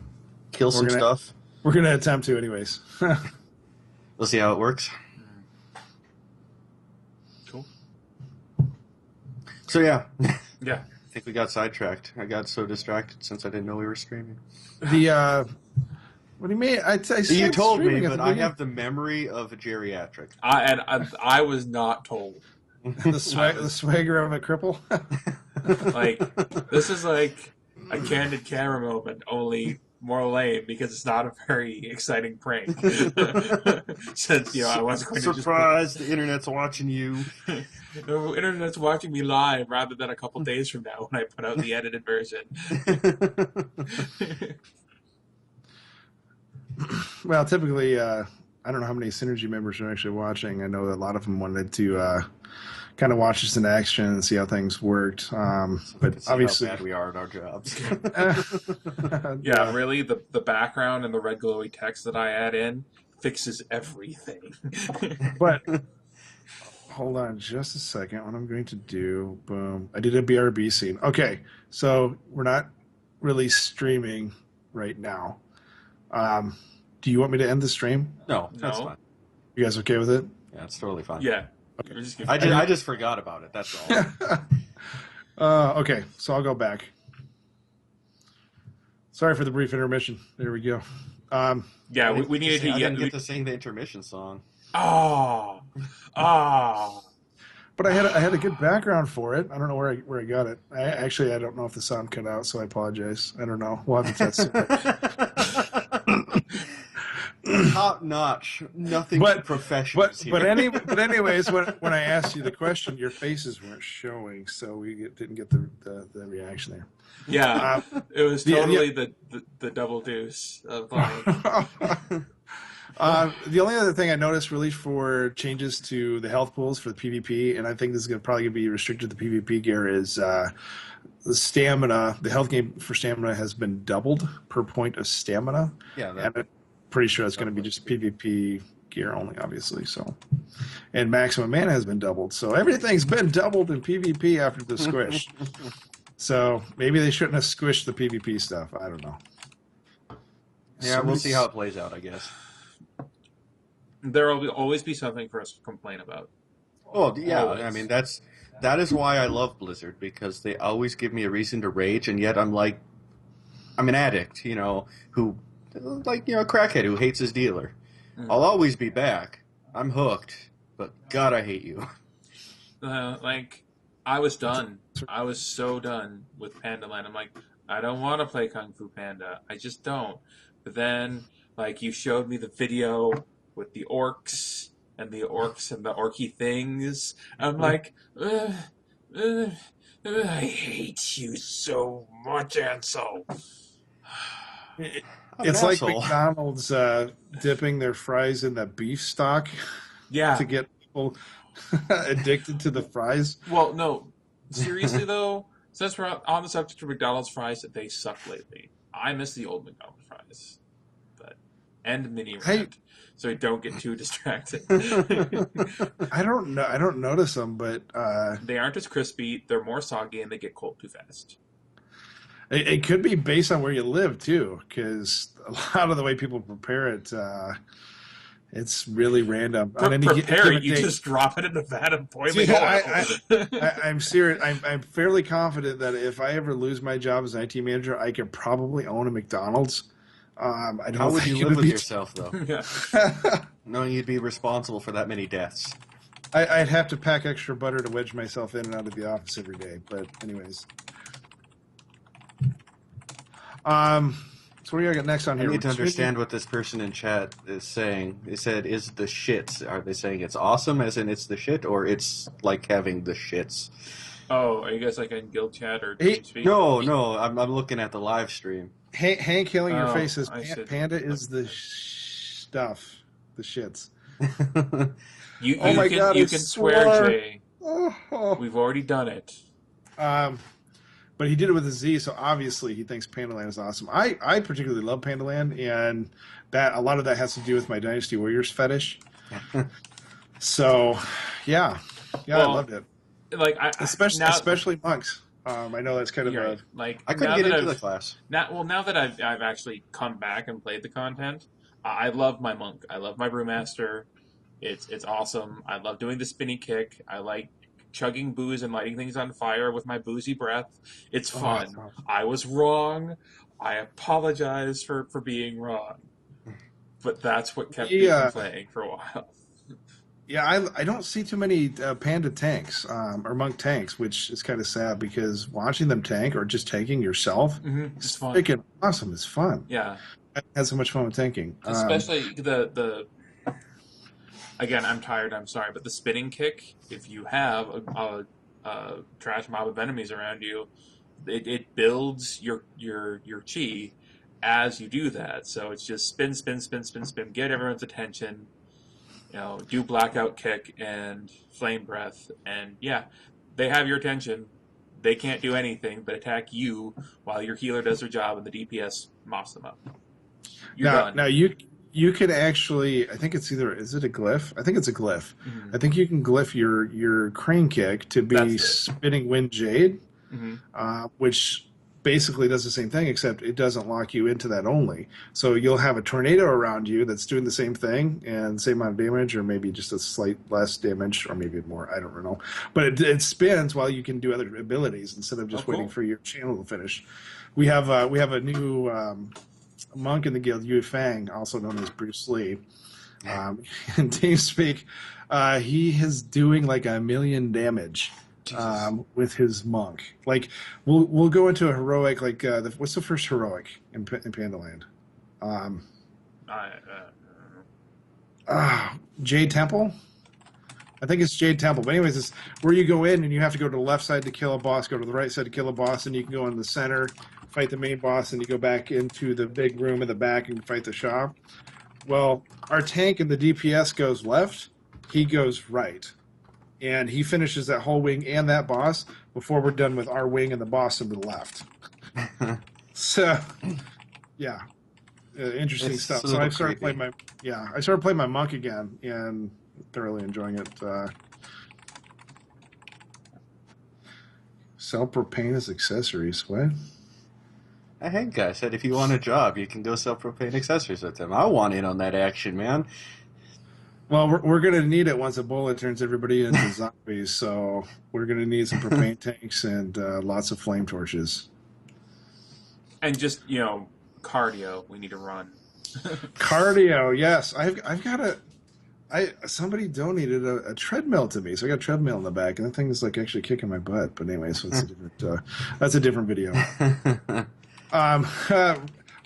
Kill some stuff. We're going to attempt to anyways. We'll see how it works. Cool. So, yeah. Yeah. I think we got sidetracked. I got so distracted since I didn't know we were streaming. What do you mean? You told me, but I have the memory of a geriatric. I was not told. The swagger of a cripple. Like, this is like a candid camera moment, only more lame because it's not a very exciting prank. Since I wasn't going to surprise, the internet's watching you. The internet's watching me live rather than a couple days from now when I put out the edited version. Well, typically, I don't know how many Synergy members are actually watching. I know that a lot of them wanted to kind of watch us in action and see how things worked. But obviously, how bad we are at our jobs. Yeah, really, the background and the red glowy text that I add in fixes everything. But hold on just a second. What I'm going to do, boom. I did a BRB scene. Okay, so we're not really streaming right now. Do you want me to end the stream? No, that's fine. You guys okay with it? Yeah, it's totally fine. Yeah. Okay. I just forgot about it. That's all. Okay, so I'll go back. Sorry for the brief intermission. There we go. Yeah, we needed to. I didn't get to sing the intermission song. Oh. But I had a good background for it. I don't know where I got it. I don't know if the sound cut out, so I apologize. I don't know. We'll have to test it. Top notch, nothing professional. But anyways, when I asked you the question, your faces weren't showing, so we didn't get the reaction there. Yeah, it was totally the double deuce of like. The only other thing I noticed really for changes to the health pools for the PvP, and I think this is probably going to be restricted to the PvP gear, is the stamina. The health gain for stamina has been doubled per point of stamina. Yeah, and I'm pretty sure it's going to be just PvP gear only, obviously. So, and maximum mana has been doubled. So everything's been doubled in PvP after the squish. So maybe they shouldn't have squished the PvP stuff. I don't know. Yeah, we'll see how it plays out, I guess. There will always be something for us to complain about. Oh, yeah. Always. I mean, that is why I love Blizzard, because they always give me a reason to rage, and yet I'm an addict, who, a crackhead who hates his dealer. Mm-hmm. I'll always be back. I'm hooked, but God, I hate you. I was done. I was so done with Panda Land. I'm like, I don't want to play Kung Fu Panda. I just don't. But then, you showed me the video with the orcs and the orky things. I'm like, I hate you so much, Ansil. It's like McDonald's dipping their fries in the beef stock to get people addicted to the fries. Well, no. Seriously, though, since we're on the subject of McDonald's fries, they suck lately. I miss the old McDonald's fries. And mini rant, so I don't get too distracted. I don't know. I don't notice them, but they aren't as crispy. They're more soggy, and they get cold too fast. It could be based on where you live too, because a lot of the way people prepare it, it's really random. Prepare it. You just drop it in a vat of boiling oil. I'm serious. I'm fairly confident that if I ever lose my job as an IT manager, I could probably own a McDonald's. How would you live with yourself, though? Knowing you'd be responsible for that many deaths. I'd have to pack extra butter to wedge myself in and out of the office every day. But anyways. So what do you got next on here? I need to understand what this person in chat is saying. They said, is the shits. Are they saying it's awesome, as in it's the shit, or it's like having the shits? Oh, are you guys in guild chat or TeamSpeak? No, I'm looking at the live stream. Hank killing your face says Panda is the stuff, the shits. You can swear, Jay. We've already done it. But he did it with a Z, so obviously he thinks Panda Land is awesome. I particularly love Panda Land, and that a lot of that has to do with my Dynasty Warriors fetish. So, yeah, well, I loved it. Especially monks. I know that's kind of I couldn't get into the class. Now that I've actually come back and played the content, I love my monk. I love my brewmaster. It's awesome. I love doing the spinny kick. I like chugging booze and lighting things on fire with my boozy breath. It's fun. I was wrong. I apologize for being wrong. but that's what kept me from playing for a while. Yeah, I don't see too many panda tanks or monk tanks, which is kind of sad because watching them tank or just tanking yourself It's fun. Freaking awesome. It's fun. Yeah. I had so much fun with tanking. Especially the again, I'm tired, I'm sorry, but the spinning kick, if you have a trash mob of enemies around you, it builds your chi as you do that. So it's just spin, spin, spin, spin, spin, get everyone's attention, do blackout kick and flame breath, and yeah, they have your attention. They can't do anything but attack you while your healer does their job and the DPS mops them up. You're done. Now you can actually, I think it's is it a glyph? I think it's a glyph. I think you can glyph your crane kick to be spinning wind jade, which basically does the same thing, except it doesn't lock you into that only. So you'll have a tornado around you that's doing the same thing and the same amount of damage, or maybe just a slight less damage, or maybe more. I don't know. But it spins while you can do other abilities instead of just waiting for your channel to finish. We have a new monk in the guild, Yu Fang, also known as Bruce Lee. In TeamSpeak, he is doing like 1 million damage. With his monk, like we'll go into a heroic, like what's the first heroic in Pandaland? Jade Temple. I think it's Jade Temple. But anyways, it's where you go in and you have to go to the left side to kill a boss, go to the right side to kill a boss, and you can go in the center, fight the main boss, and you go back into the big room in the back and fight the shop. Well, our tank and the DPS goes left, he goes right. And he finishes that whole wing and that boss before we're done with our wing and the boss to the left. So, yeah, interesting stuff. So I started playing my monk again and thoroughly enjoying it. Sell propane as accessories. What? Hey, guy said if you want a job, you can go sell propane accessories with them. I want in on that action, man. Well, we're going to need it once Ebola turns everybody into zombies, so we're going to need some propane tanks and lots of flame torches. And just, cardio. We need to run. Cardio, yes. I've got somebody donated a treadmill to me, so I got a treadmill in the back, and that thing is like actually kicking my butt. But anyway, so it's that's a different video.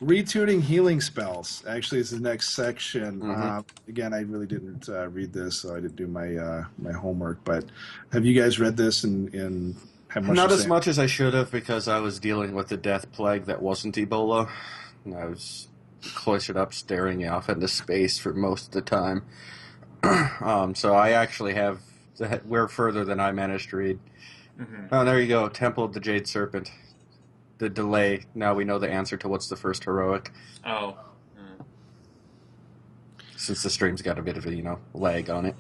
Retuning healing spells actually is the next section. Again, I really didn't read this, so I didn't do my my homework. But have you guys read this and have much? Not as much as I should have, because I was dealing with the death plague that wasn't Ebola. And I was cloistered up, staring off into space for most of the time. So I actually have. We're further than I managed to read. Oh, there you go. Temple of the Jade Serpent. The delay. Now we know the answer to what's the first heroic. Oh. Since the stream's got a bit of a lag on it.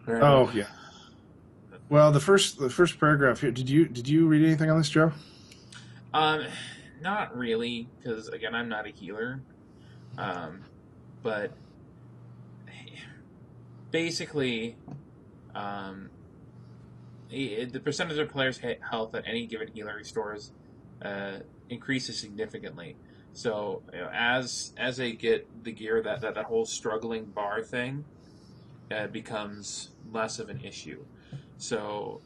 Oh yeah. Well, the first paragraph here. Did you read anything on this, Joe? Not really, because again, I'm not a healer. But basically, the percentage of players' health that any given healer restores increases significantly. So as they get the gear, that whole struggling bar thing becomes less of an issue. So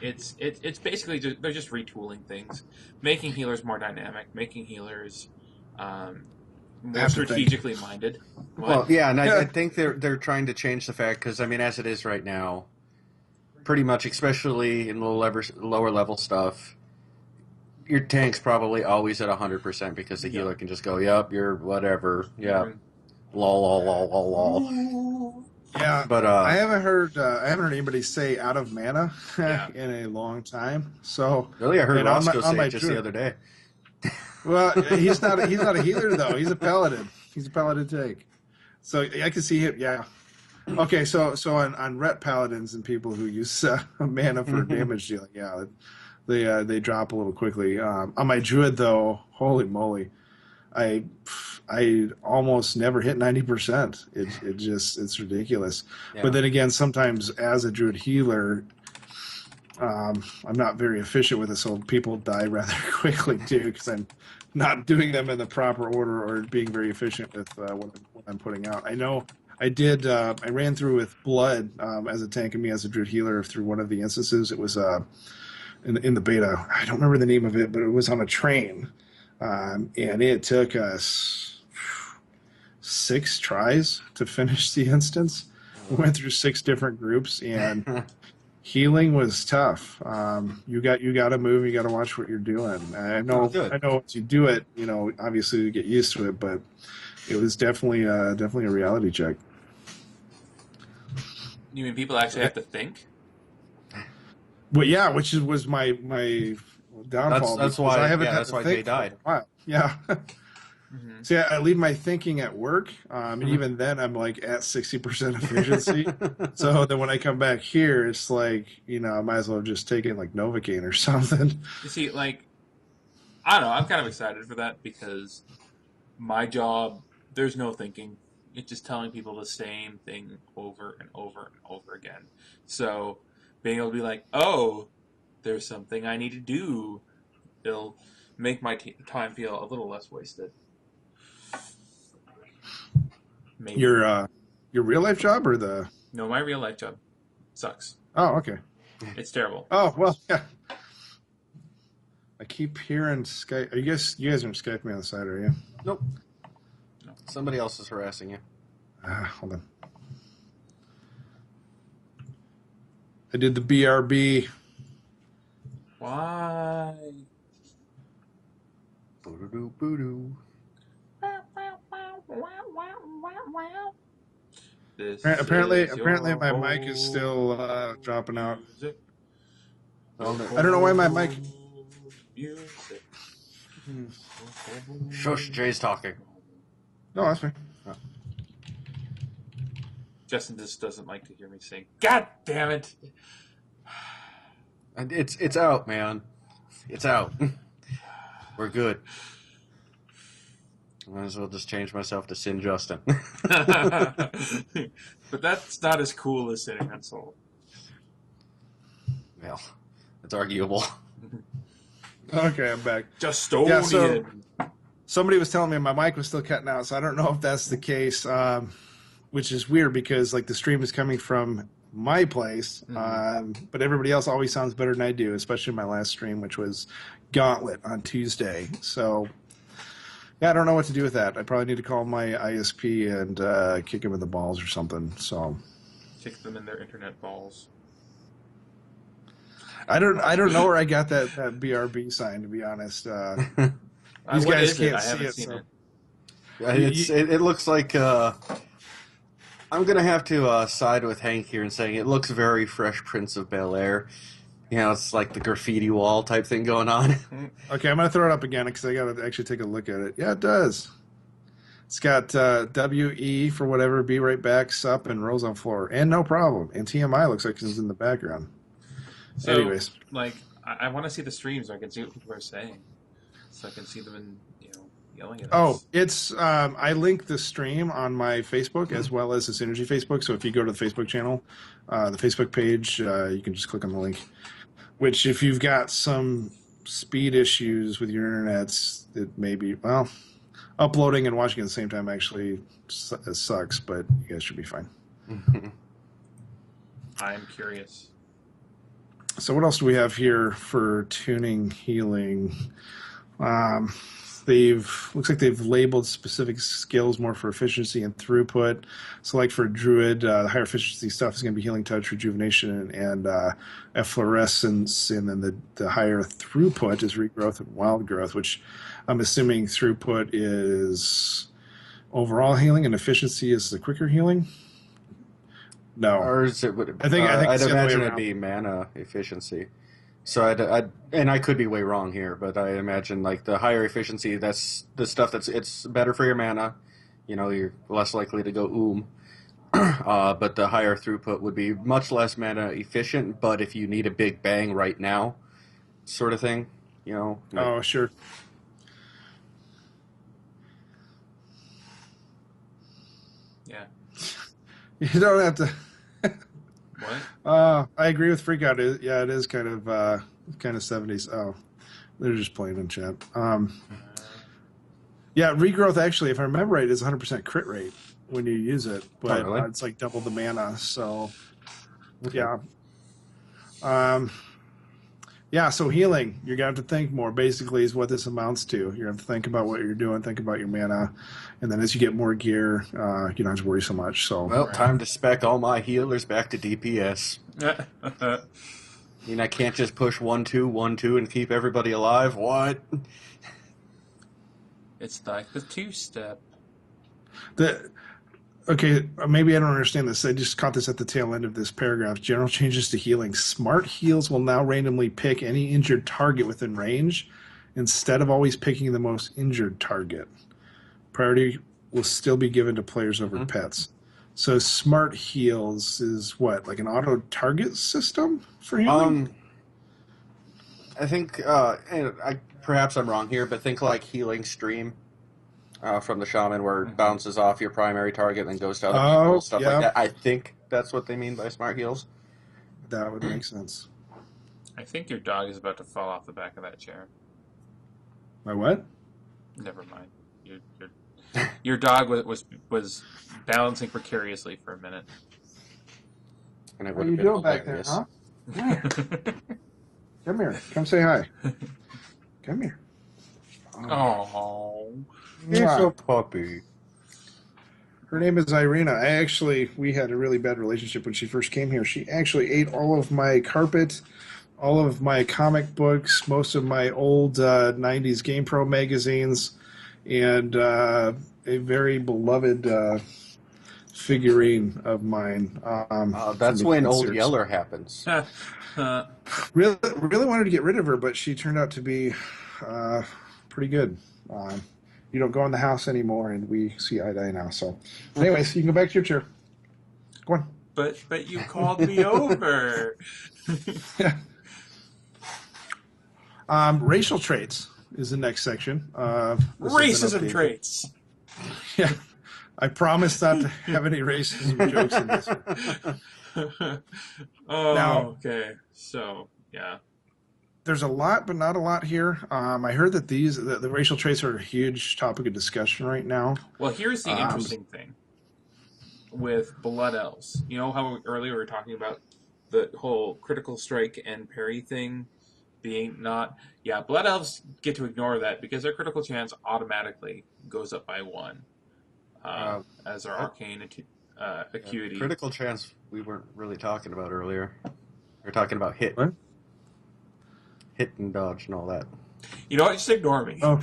it's basically they're just retooling things, making healers more dynamic, making healers more strategically minded. Well, yeah, and I think they're trying to change the fact, because as it is right now, pretty much, especially in lower level stuff, your tank's probably always at 100% because the healer can just go, "Yep, you're whatever." Yeah, lol, lol, lol, lol. Yeah, but I haven't heard anybody say out of mana in a long time. So really, I heard Roscoe say it just the other day. Well, he's not a healer though. He's a paladin. He's a paladin tank. So I can see him. Yeah. Okay. So on ret paladins and people who use mana for damage dealing, they drop a little quickly. On my druid though, holy moly, I almost never hit 90%. It's ridiculous. Yeah. But then again, sometimes as a druid healer, I'm not very efficient with it, so people die rather quickly too because I'm not doing them in the proper order or being very efficient with what I'm putting out. I know I did. I ran through with blood as a tank and me as a druid healer through one of the instances. It was in the beta. I don't remember the name of it, but it was on a train, and it took us 6 tries to finish the instance. We went through 6 different groups and. Healing was tough. You got to move. You got to watch what you're doing. I know once you do it, obviously you get used to it, but it was definitely a reality check. You mean people actually have to think? Well, yeah, which was my downfall. That's why I haven't had to think they died. Yeah. Mm-hmm. See, I leave my thinking at work, and even then I'm like at 60% efficiency. So then when I come back here, it's like, I might as well have just taken like Novocaine or something. You see, like, I don't know, I'm kind of excited for that because my job, there's no thinking. It's just telling people the same thing over and over and over again. So being able to be like, oh, there's something I need to do, it'll make my time feel a little less wasted. Maybe. Your real life job or the? No, my real life job sucks. Oh, okay. It's terrible. Oh well, yeah. I keep hearing Skype. You guys aren't Skyping me on the side, are you? Nope. No. Somebody else is harassing you. Hold on. I did the BRB. Why? Boo-doo, boo-doo. Apparently, my mic is still dropping out. I don't know why my mic. Shush, Jay's talking. No, that's me. Oh. Justin just doesn't like to hear me sing. God damn it! And it's out, man. It's out. We're good. Might as well just change myself to Sin Justin. But that's not as cool as sitting on Soul. Well, it's arguable. Okay, I'm back. Justonian. Yeah, so somebody was telling me my mic was still cutting out, so I don't know if that's the case, which is weird because like the stream is coming from my place, but everybody else always sounds better than I do, especially my last stream, which was Gauntlet on Tuesday. So yeah, I don't know what to do with that. I probably need to call my ISP and kick them in the balls or something. So kick them in their internet balls. I don't know where I got that BRB sign, to be honest. These guys can't see it. So. It looks like I'm gonna have to side with Hank here and saying it looks very Fresh Prince of Bel-Air. It's like the graffiti wall type thing going on. Okay, I'm going to throw it up again because I got to actually take a look at it. Yeah, it does. It's got WE for whatever, be right back, sup, and rolls on floor. And no problem. And TMI looks like it's in the background. So, anyways. Like, I want to see the stream so I can see what people are saying. So I can see them yelling at us. Oh, it's, I link the stream on my Facebook as well as the Synergy Facebook. So if you go to the Facebook channel, the Facebook page, you can just click on the link. Which, if you've got some speed issues with your internets, it may be, well, uploading and watching at the same time actually sucks, but you guys should be fine. I'm curious. So what else do we have here for tuning, healing? Looks like they've labeled specific skills more for efficiency and throughput. So like for Druid, the higher efficiency stuff is going to be Healing Touch, Rejuvenation, and Efflorescence. And then the higher throughput is Regrowth and Wild Growth, which I'm assuming throughput is overall healing and efficiency is the quicker healing. No. Or is it, I'd imagine it'd be mana efficiency. So I could be way wrong here, but I imagine like the higher efficiency, that's the stuff it's better for your mana. You're less likely to go but the higher throughput would be much less mana efficient, but if you need a big bang right now, sort of thing, Oh, sure. Yeah. You don't have to. What? I agree with Freak Out. It is kind of 70s. Oh, they're just playing in chat. Yeah, regrowth actually, if I remember right, is 100% crit rate when you use it, but really? it's like double the mana. So okay. yeah. Yeah, so healing, you're going to have to think more, basically, is what this amounts to. You're going to have to think about what you're doing, think about your mana, and then as you get more gear, you don't have to worry so much. So, well, time to spec all my healers back to DPS. I mean, I can't just push 1-2, 1-2, and keep everybody alive. What? It's like the two-step. Okay, maybe I don't understand this. I just caught this at the tail end of this paragraph. General changes to healing. Smart heals will now randomly pick any injured target within range instead of always picking the most injured target. Priority will still be given to players over pets. So smart heals is what, like an auto-target system for healing? I think, perhaps I'm wrong here, but think like healing stream. From the shaman, where it bounces off your primary target and goes to other people, stuff like that. I think that's what they mean by smart heals. That would make sense. I think your dog is about to fall off the back of that chair. My what? Never mind. Your dog was balancing precariously for a minute. And it what are you doing back there, huh? Come here. Come say hi. Come here. Oh. He's a puppy. Her name is Irina. We had a really bad relationship when she first came here. She actually ate all of my carpet, all of my comic books, most of my old 90s GamePro magazines, and a very beloved figurine of mine. That's when Old Yeller happens. Really wanted to get rid of her, but she turned out to be pretty good. You don't go in the house anymore, and we see eye to eye now. So, anyways, you can go back to your chair. Go on. But you called me over. Yeah. Racial traits is the next section. Racism traits. Yeah. I promise not to have any racism jokes in this one. Okay. So, yeah. There's a lot, but not a lot here. I heard that the racial traits are a huge topic of discussion right now. Well, here's the interesting thing with Blood Elves. You know how earlier we were talking about the whole critical strike and parry thing being not... Yeah, Blood Elves get to ignore that because their critical chance automatically goes up by 1 as our arcane acuity. Critical chance we weren't really talking about earlier. We were talking about hit. What? Hit and dodge and all that. You know what? Just ignore me. Oh.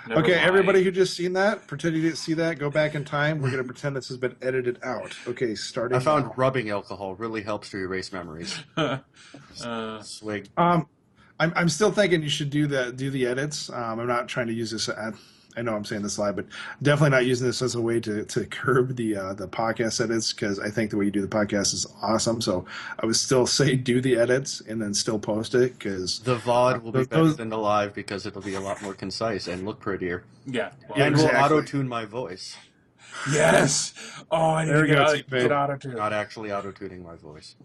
Okay, mind. everybody who just seen that, pretend you didn't see that, go back in time. We're going to pretend this has been edited out. Okay, starting I found now. rubbing alcohol really helps to erase memories. Swig. I'm still thinking you should do the edits. I'm not trying to use this. I know I'm saying this live, but definitely not using this as a way to curb the podcast edits, because I think the way you do the podcast is awesome. So I would still say do the edits and then still post it, because the VOD will be better than the live because it'll be a lot more concise and look prettier. Yeah. Well, and we'll auto-tune my voice. Yes. Oh, I need to get auto-tune. Not actually auto-tuning my voice.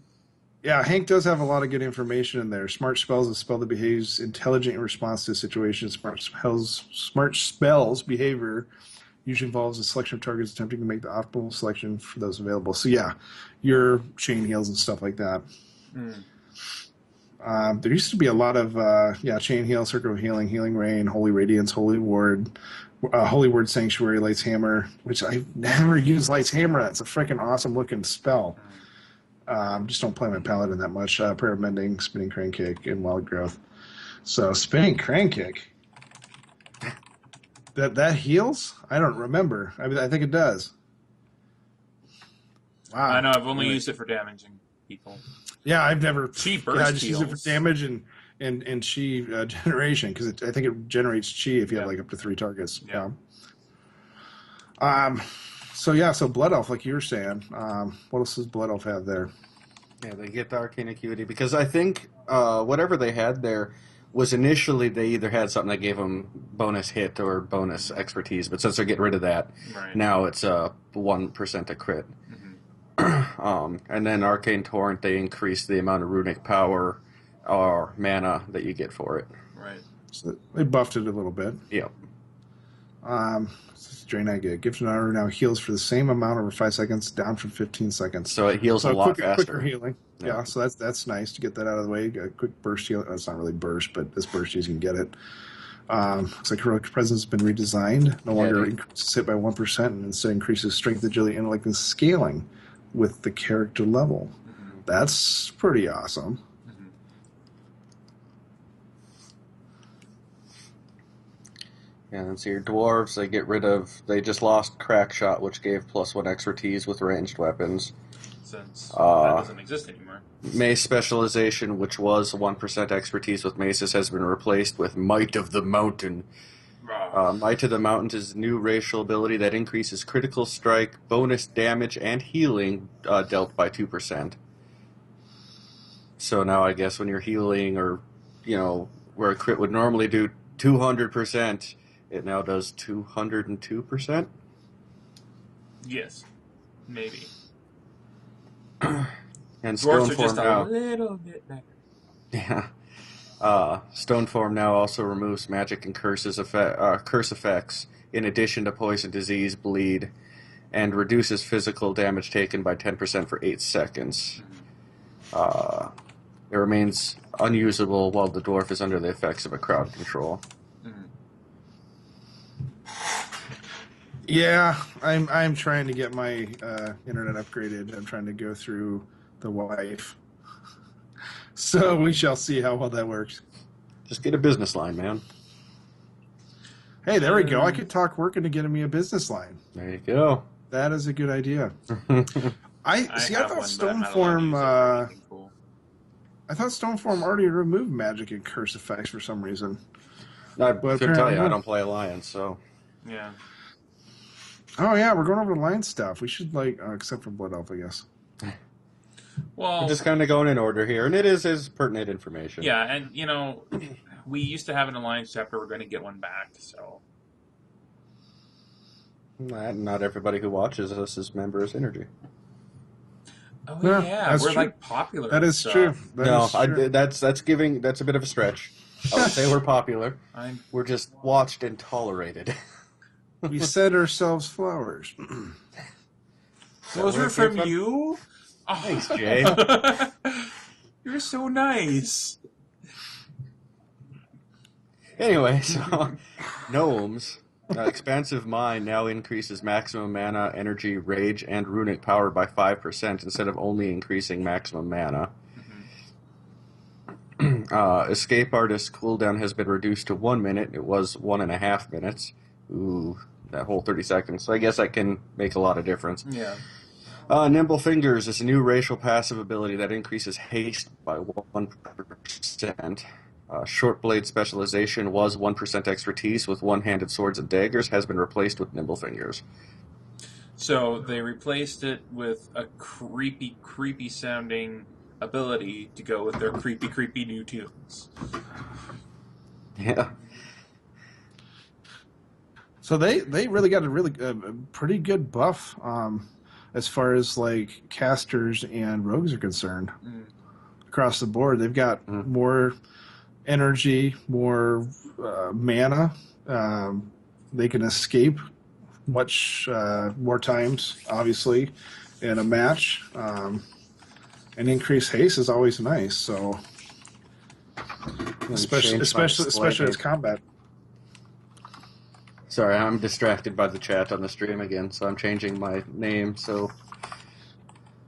Yeah, Hank does have a lot of good information in there. Smart spells, a spell that behaves intelligent in response to situations. Smart spells behavior usually involves a selection of targets attempting to make the optimal selection for those available. So yeah, your chain heals and stuff like that. There used to be a lot of chain heal, circle of healing, healing rain, holy radiance, holy ward sanctuary, light's hammer, which I've never used light's hammer. That's a freaking awesome looking spell. Just don't play my paladin that much. Prayer of Mending, Spinning Crane Kick, and Wild Growth. So Spinning Crane Kick, that heals? I don't remember. I think it does. Wow. I know. I've only used it for damaging people. Yeah, I've never. Chi burst I just use it for damage and chi generation, because I think it generates chi if you have like up to 3 targets. Yeah. So Blood Elf, like you were saying, what else does Blood Elf have there? Yeah, they get the arcane acuity, because I think whatever they had there was initially they either had something that gave them bonus hit or bonus expertise, but since they're getting rid of that, now it's 1% a crit. And then Arcane Torrent, they increase the amount of runic power or mana that you get for it. Right. So they buffed it a little bit. Yep. Drain I get. Gifted Honor now heals for the same amount over 5 seconds, down from 15 seconds. So it heals a lot faster. Quicker healing. Yeah, so that's nice to get that out of the way. A quick burst heal. It's not really burst, but as burst you can get it. Looks like Heroic Presence has been redesigned. No longer increases hit by 1%, and instead increases strength, agility, intellect, and scaling with the character level. Mm-hmm. That's pretty awesome. Yeah, and so your dwarves, they just lost Crack Shot, which gave +1 expertise with ranged weapons. Since that doesn't exist anymore. Mace Specialization, which was 1% expertise with maces, has been replaced with Might of the Mountain. Might of the Mountain is a new racial ability that increases critical strike, bonus damage, and healing dealt by 2%. So now I guess when you're healing, or, where a crit would normally do 200%, it now does 202%? Yes. Maybe. And Dwarves Stoneform now. A little bit better. Yeah. Stoneform now also removes magic and curse effects, in addition to poison, disease, bleed, and reduces physical damage taken by 10% for 8 seconds. It remains unusable while the dwarf is under the effects of a crowd control. Yeah, I'm trying to get my internet upgraded. I'm trying to go through the wife. So we shall see how well that works. Just get a business line, man. Hey, there we go. I could talk work into getting me a business line. There you go. That is a good idea. I thought Stoneform. I thought Stoneform already removed magic and curse effects for some reason. I couldn't tell you. I don't play Alliance, so. Yeah. Oh, yeah, we're going over Alliance stuff. We should, except for Blood Elf, I guess. Well, we're just kind of going in order here, and it is pertinent information. Yeah, and, we used to have an Alliance chapter. We're going to get one back, so. Not everybody who watches us is member of Synergy. Oh, yeah, we're, true. Popular. That is true. That's a bit of a stretch. I would say we're popular. We're just watched and tolerated. We sent ourselves flowers. Those were from you? Oh. Thanks, Jay. You're so nice. Anyway, so Gnomes. Expansive Mind now increases maximum mana, energy, rage, and runic power by 5% instead of only increasing maximum mana. Escape Artist cooldown has been reduced to 1 minute. It was 1.5 minutes. Ooh, that whole 30 seconds. So I guess that can make a lot of difference. Yeah. Nimble Fingers is a new racial passive ability that increases haste by 1%. Short Blade Specialization was 1% expertise with one-handed swords and daggers, has been replaced with Nimble Fingers. So they replaced it with a creepy sounding ability to go with their creepy new tunes. Yeah. So they really got a pretty good buff as far as casters and rogues are concerned. Across the board, they've got more energy, more mana. They can escape much more times, obviously, in a match. And increased haste is always nice. So, especially as combat. Sorry, I'm distracted by the chat on the stream again, so I'm changing my name. So,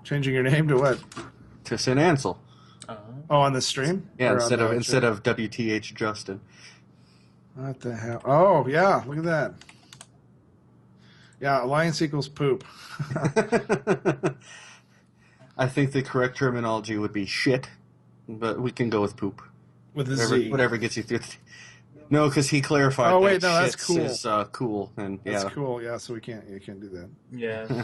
changing your name to what? To Sin Ansel. Oh, on the stream? Yeah, instead of WTH Justin. What the hell? Oh, yeah, look at that. Yeah, Alliance equals poop. I think the correct terminology would be shit, but we can go with poop. With a Z. Whatever gets you through. No, because he clarified. Oh wait, no, that's cool. Is cool, and that's cool. Yeah, so you can't do that. Yeah.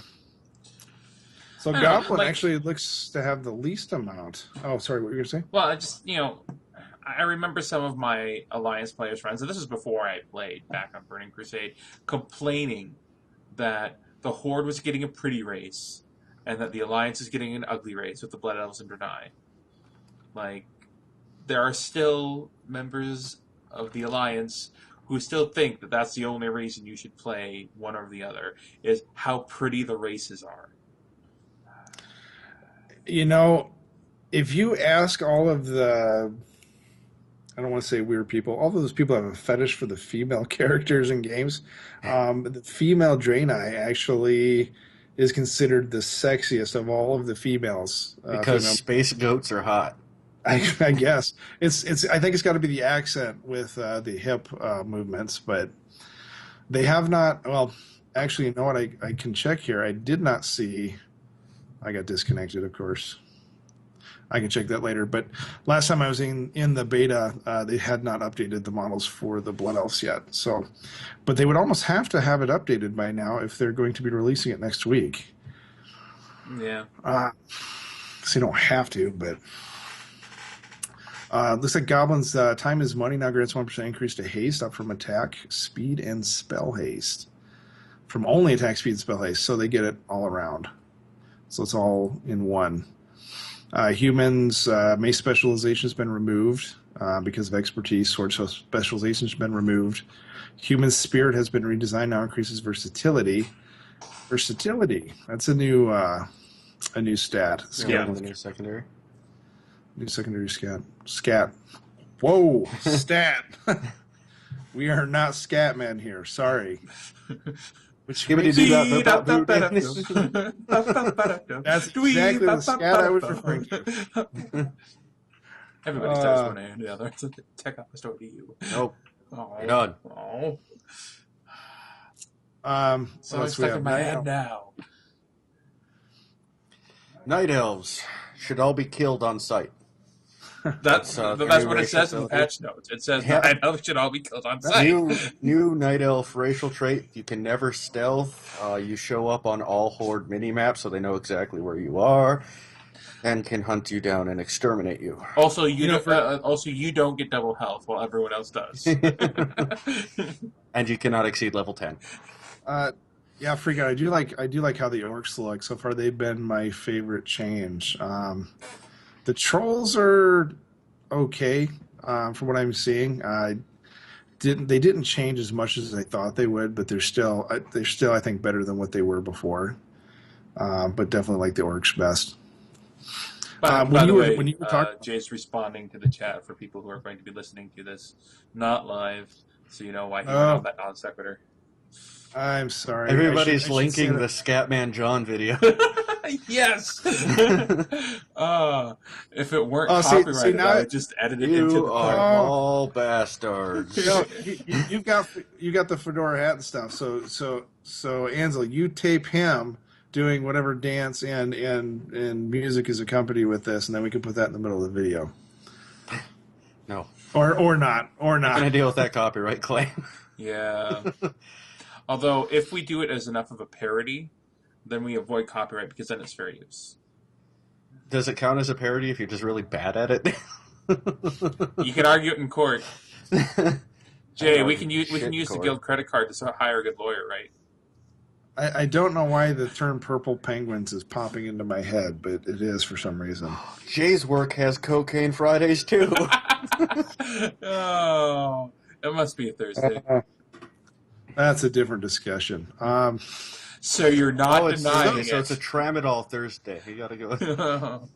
So Goblin actually looks to have the least amount. Oh, sorry, what were you gonna say? Well, I just I remember some of my Alliance players friends, and this is before I played back on Burning Crusade, complaining that the Horde was getting a pretty race, and that the Alliance is getting an ugly race with the Blood Elves and Draenei. Like, there are still members of the Alliance who still think that that's the only reason you should play one or the other, is how pretty the races are. You know, if you ask all of the, I don't want to say weird people, all of those people have a fetish for the female characters in games. The female Draenei actually is considered the sexiest of all of the females. Because space goats are hot. I guess it's. I think it's got to be the accent with the hip movements, but they have not. Well, actually, you know what? I can check here. I did not see. I got disconnected, of course. I can check that later. But last time I was in the beta, they had not updated the models for the Blood Elves yet. So, but they would almost have to have it updated by now if they're going to be releasing it next week. Yeah. So you don't have to, but. Looks like Goblins' time is money now grants 1% increase to haste, up from attack, speed, and spell haste. From only attack, speed, and spell haste, so they get it all around. So it's all in one. Humans' mace specialization has been removed because of expertise. Sword specialization has been removed. Human spirit has been redesigned, now increases versatility. Versatility. That's a new stat. Yeah, the new secondary. New secondary scat. Whoa, stat. We are not scat men here. Sorry. Which That's exactly the scat I was referring to. Everybody starts one and the other. Tech up the story to you. Nope. You're done. So I'm stuck in my head now. Night elves should all be killed on sight. That's what it says in the patch notes. It says night elves should all be killed on sight. New night elf racial trait. You can never stealth. You show up on all horde mini-maps, so they know exactly where you are, and can hunt you down and exterminate you. Also, you don't get double health while everyone else does. And you cannot exceed level 10. Yeah, Freak Out. I do like how the orcs look. So far, they've been my favorite change. The trolls are okay from what I'm seeing. They didn't change as much as I thought they would, but they're still I think better than what they were before. But definitely like the orcs best. By the way, Jay's responding to the chat for people who are going to be listening to this not live, so you know why he went on that non sequitur. I'm sorry. Everybody's linking the Scatman John video. Yes. If it weren't copyrighted, I would just edit it into the part. All bastards. You got the fedora hat and stuff. So Ansil, you tape him doing whatever dance and music is accompanied with this, and then we can put that in the middle of the video. No. Or not. I'm gonna deal with that copyright claim. Yeah. Although, if we do it as enough of a parody, then we avoid copyright because then it's fair use. Does it count as a parody if you're just really bad at it? You can argue it in court. Jay, we can use the guild credit card to hire a good lawyer, right? I don't know why the term purple penguins is popping into my head, but it is for some reason. Jay's work has cocaine Fridays, too. Oh, it must be a Thursday. That's a different discussion. So you're not denying it. So it's a Tramadol Thursday. You got to go.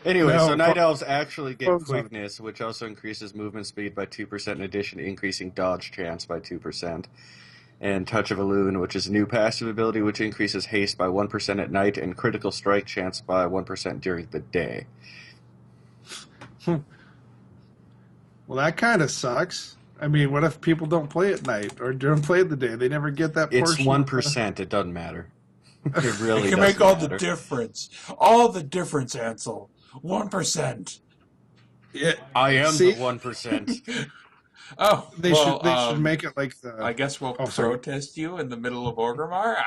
Anyway, so Night Elves actually get quickness, which also increases movement speed by 2%, in addition to increasing dodge chance by 2%. And Touch of Elune, which is a new passive ability, which increases haste by 1% at night and critical strike chance by 1% during the day. Well, that kind of sucks. I mean, what if people don't play at night or don't play in the day? They never get that portion. It's 1%. It doesn't matter. It really it can make all the difference. All the difference, Ansil. 1%. Yeah, I am the 1%. Oh, they should make it like the. I guess we'll protest you in the middle of Orgrimmar.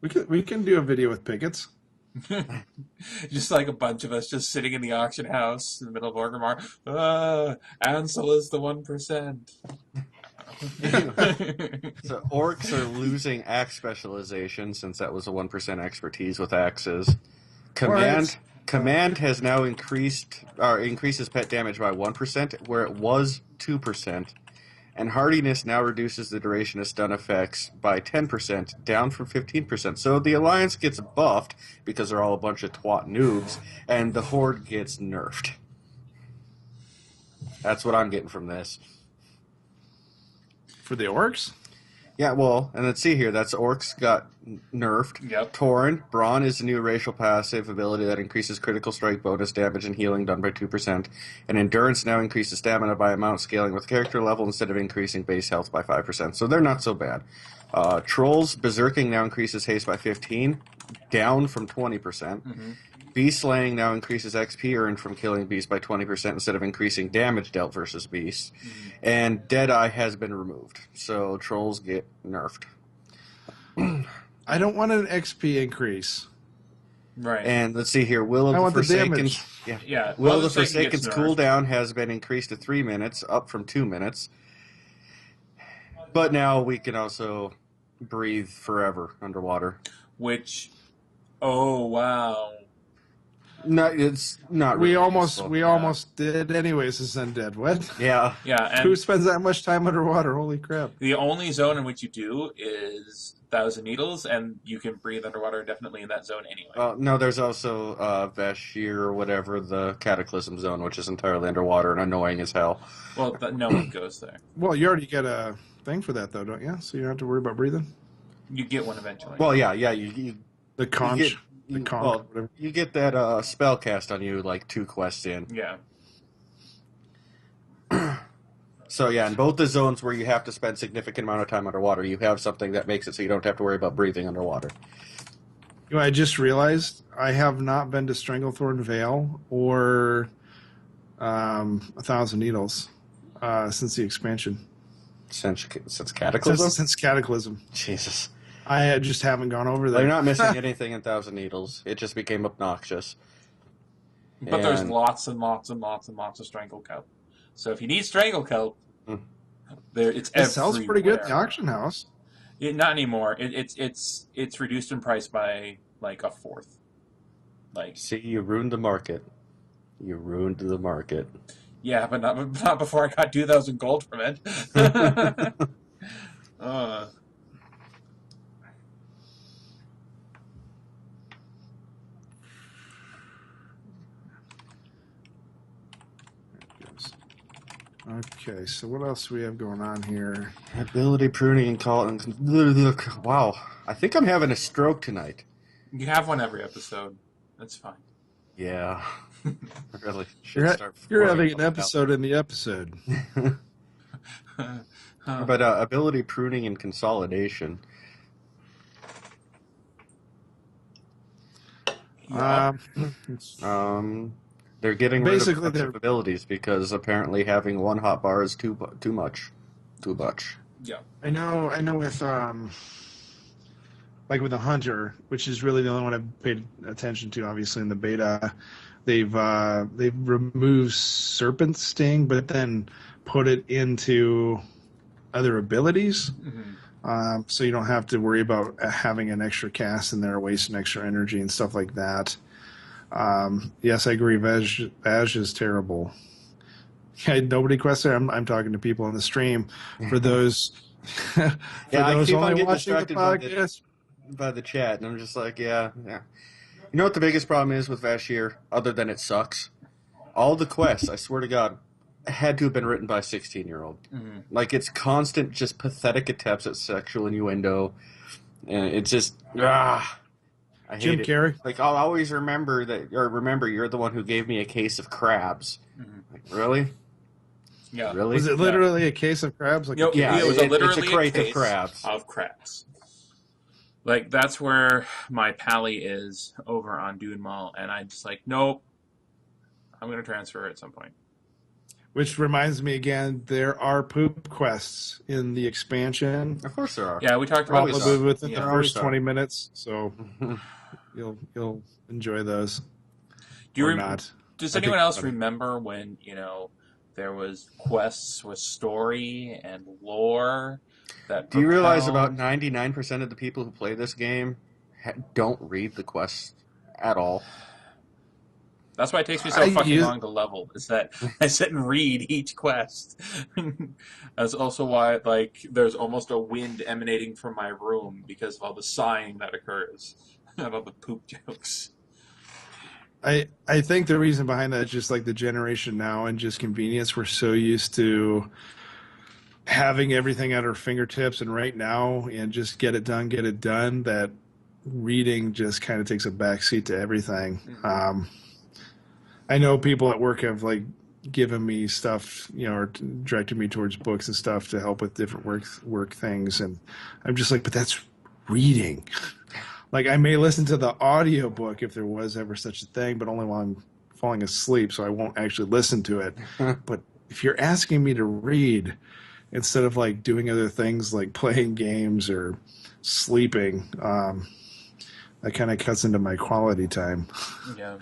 We can do a video with pickets. Just like a bunch of us just sitting in the auction house in the middle of Orgrimmar. Ansel is the 1%. So orcs are losing axe specialization since that was a 1% expertise with axes. Command has now increases pet damage by 1%, where it was 2%. And hardiness now reduces the duration of stun effects by 10%, down from 15%. So the Alliance gets buffed because they're all a bunch of twat noobs, and the Horde gets nerfed. That's what I'm getting from this. For the orcs? Yeah, well, and let's see here. That's orcs got nerfed. Yep. Tauren. Brawn is a new racial passive ability that increases critical strike, bonus damage, and healing done by 2%. And Endurance now increases stamina by amount scaling with character level instead of increasing base health by 5%. So they're not so bad. Trolls. Berserking now increases haste by 15, down from 20%. Mm-hmm. Beast Slaying now increases XP earned from killing beasts by 20% instead of increasing damage dealt versus beasts. Mm-hmm. And Deadeye has been removed, so trolls get nerfed. I don't want an XP increase. Right. And let's see here. Will of the Forsaken's Will of the Forsaken's cooldown has been increased to 3 minutes, up from 2 minutes. But now we can also breathe forever underwater. Which, oh wow. No, it's not. We really almost did anyways as Undead. What? Yeah. Yeah. And who spends that much time underwater? Holy crap! The only zone in which you do is Thousand Needles, and you can breathe underwater definitely in that zone anyway. No, there's also Vashir or whatever, the Cataclysm zone, which is entirely underwater and annoying as hell. Well, no one goes there. Well, you already get a thing for that though, don't you? So you don't have to worry about breathing. You get one eventually. Well, yeah. You the conch. You get that spell cast on you like 2 quests in. Yeah. So yeah, in both the zones where you have to spend significant amount of time underwater, you have something that makes it so you don't have to worry about breathing underwater. You know, I just realized I have not been to Stranglethorn Vale or 1,000 Needles since the expansion. Since Cataclysm? Since Cataclysm. Jesus. I just haven't gone over there. You're not missing anything in Thousand Needles. It just became obnoxious. But there's lots and lots and lots and lots of Stranglecoat. So if you need Stranglecoat, it's everywhere. It sells pretty good at the auction house. Not anymore. It's reduced in price by like a fourth. Like, see, you ruined the market. You ruined the market. Yeah, but not before I got 2,000 gold from it. Okay, so what else do we have going on here? Ability pruning and call. Wow, I think I'm having a stroke tonight. You have one every episode. That's fine. Yeah, I really you're having an episode in the episode. But ability pruning and consolidation. They're getting rid of their abilities because apparently having one hotbar is too much. Too much. Yeah. I know with like with the Hunter, which is really the only one I've paid attention to, obviously in the beta, they've removed Serpent Sting, but then put it into other abilities. Mm-hmm. So you don't have to worry about having an extra cast in there, wasting extra energy and stuff like that. Yes, I agree. Vaj is terrible. Yeah, nobody quests there. I'm talking to people on the stream. For those, I keep on getting distracted by the chat, and I'm just like, yeah. You know what the biggest problem is with Vashir, other than it sucks? All the quests, I swear to God, had to have been written by a 16-year-old. Mm-hmm. Like, it's constant, just pathetic attempts at sexual innuendo, and it's just, I hate Jim Carrey. Like, I'll always remember you're the one who gave me a case of crabs. Mm-hmm. Like, really? Yeah. Really? Was it literally a case of crabs? Like it was literally it's a crate case of crabs. Of crabs. Like, that's where my pally is over on Dune Mall, and I'm just like, nope. I'm going to transfer at some point. Which reminds me again, there are poop quests in the expansion. Of course there are. Yeah, we talked about probably within the first 20 minutes, so you'll enjoy those. Does anyone else remember when There was quests with story and lore. Do you realize about 99% of the people who play this game don't read the quests at all? That's why it takes me so fucking long to level, is that I sit and read each quest. That's also why, like, there's almost a wind emanating from my room because of all the sighing that occurs and all the poop jokes. I think the reason behind that is just like the generation now and just convenience. We're so used to having everything at our fingertips and right now and just get it done that reading just kind of takes a backseat to everything. Mm-hmm. I know people at work have like given me stuff, or directed me towards books and stuff to help with different work things, and I'm just like, but that's reading. Like, I may listen to the audiobook if there was ever such a thing, but only while I'm falling asleep, so I won't actually listen to it. But if you're asking me to read instead of like doing other things like playing games or sleeping, that kind of cuts into my quality time. Yeah.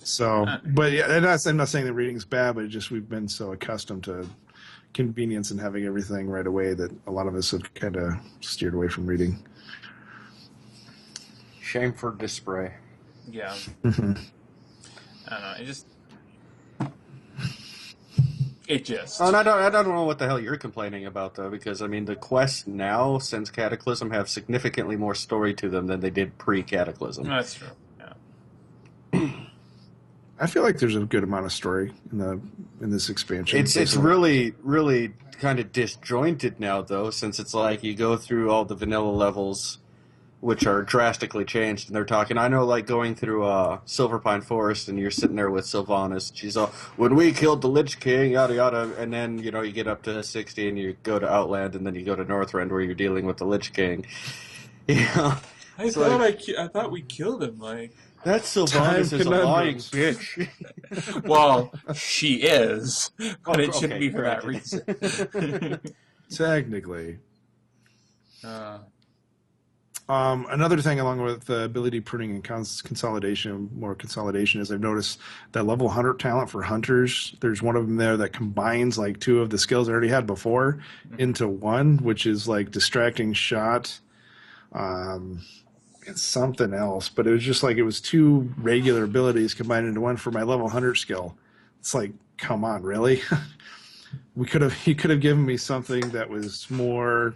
So, but yeah, I'm not saying that reading's bad, but just we've been so accustomed to convenience and having everything right away that a lot of us have kind of steered away from reading. Shame for display. Yeah. Mm-hmm. I don't know. It just. Oh, and I don't know what the hell you're complaining about, though, because, I mean, the quests now, since Cataclysm, have significantly more story to them than they did pre-Cataclysm. That's true. I feel like there's a good amount of story in this expansion. It's really, really kind of disjointed now, though, since it's like you go through all the vanilla levels, which are drastically changed, and they're talking. I know, like going through Silverpine Forest, and you're sitting there with Sylvanas. She's all, when we killed the Lich King, yada yada, and then you get up to 60, and you go to Outland, and then you go to Northrend, where you're dealing with the Lich King. I thought we killed him, like. That Sylvanas is a lying bitch. Well, she is, but it shouldn't be for that reason. Technically. Another thing along with ability pruning and consolidation is I've noticed that level 100 talent for hunters, there's one of them there that combines like two of the skills I already had before into one, which is like distracting shot, it's something else, but it was just like it was two regular abilities combined into one for my level 100 skill. It's like, come on, really? He could have given me something that was more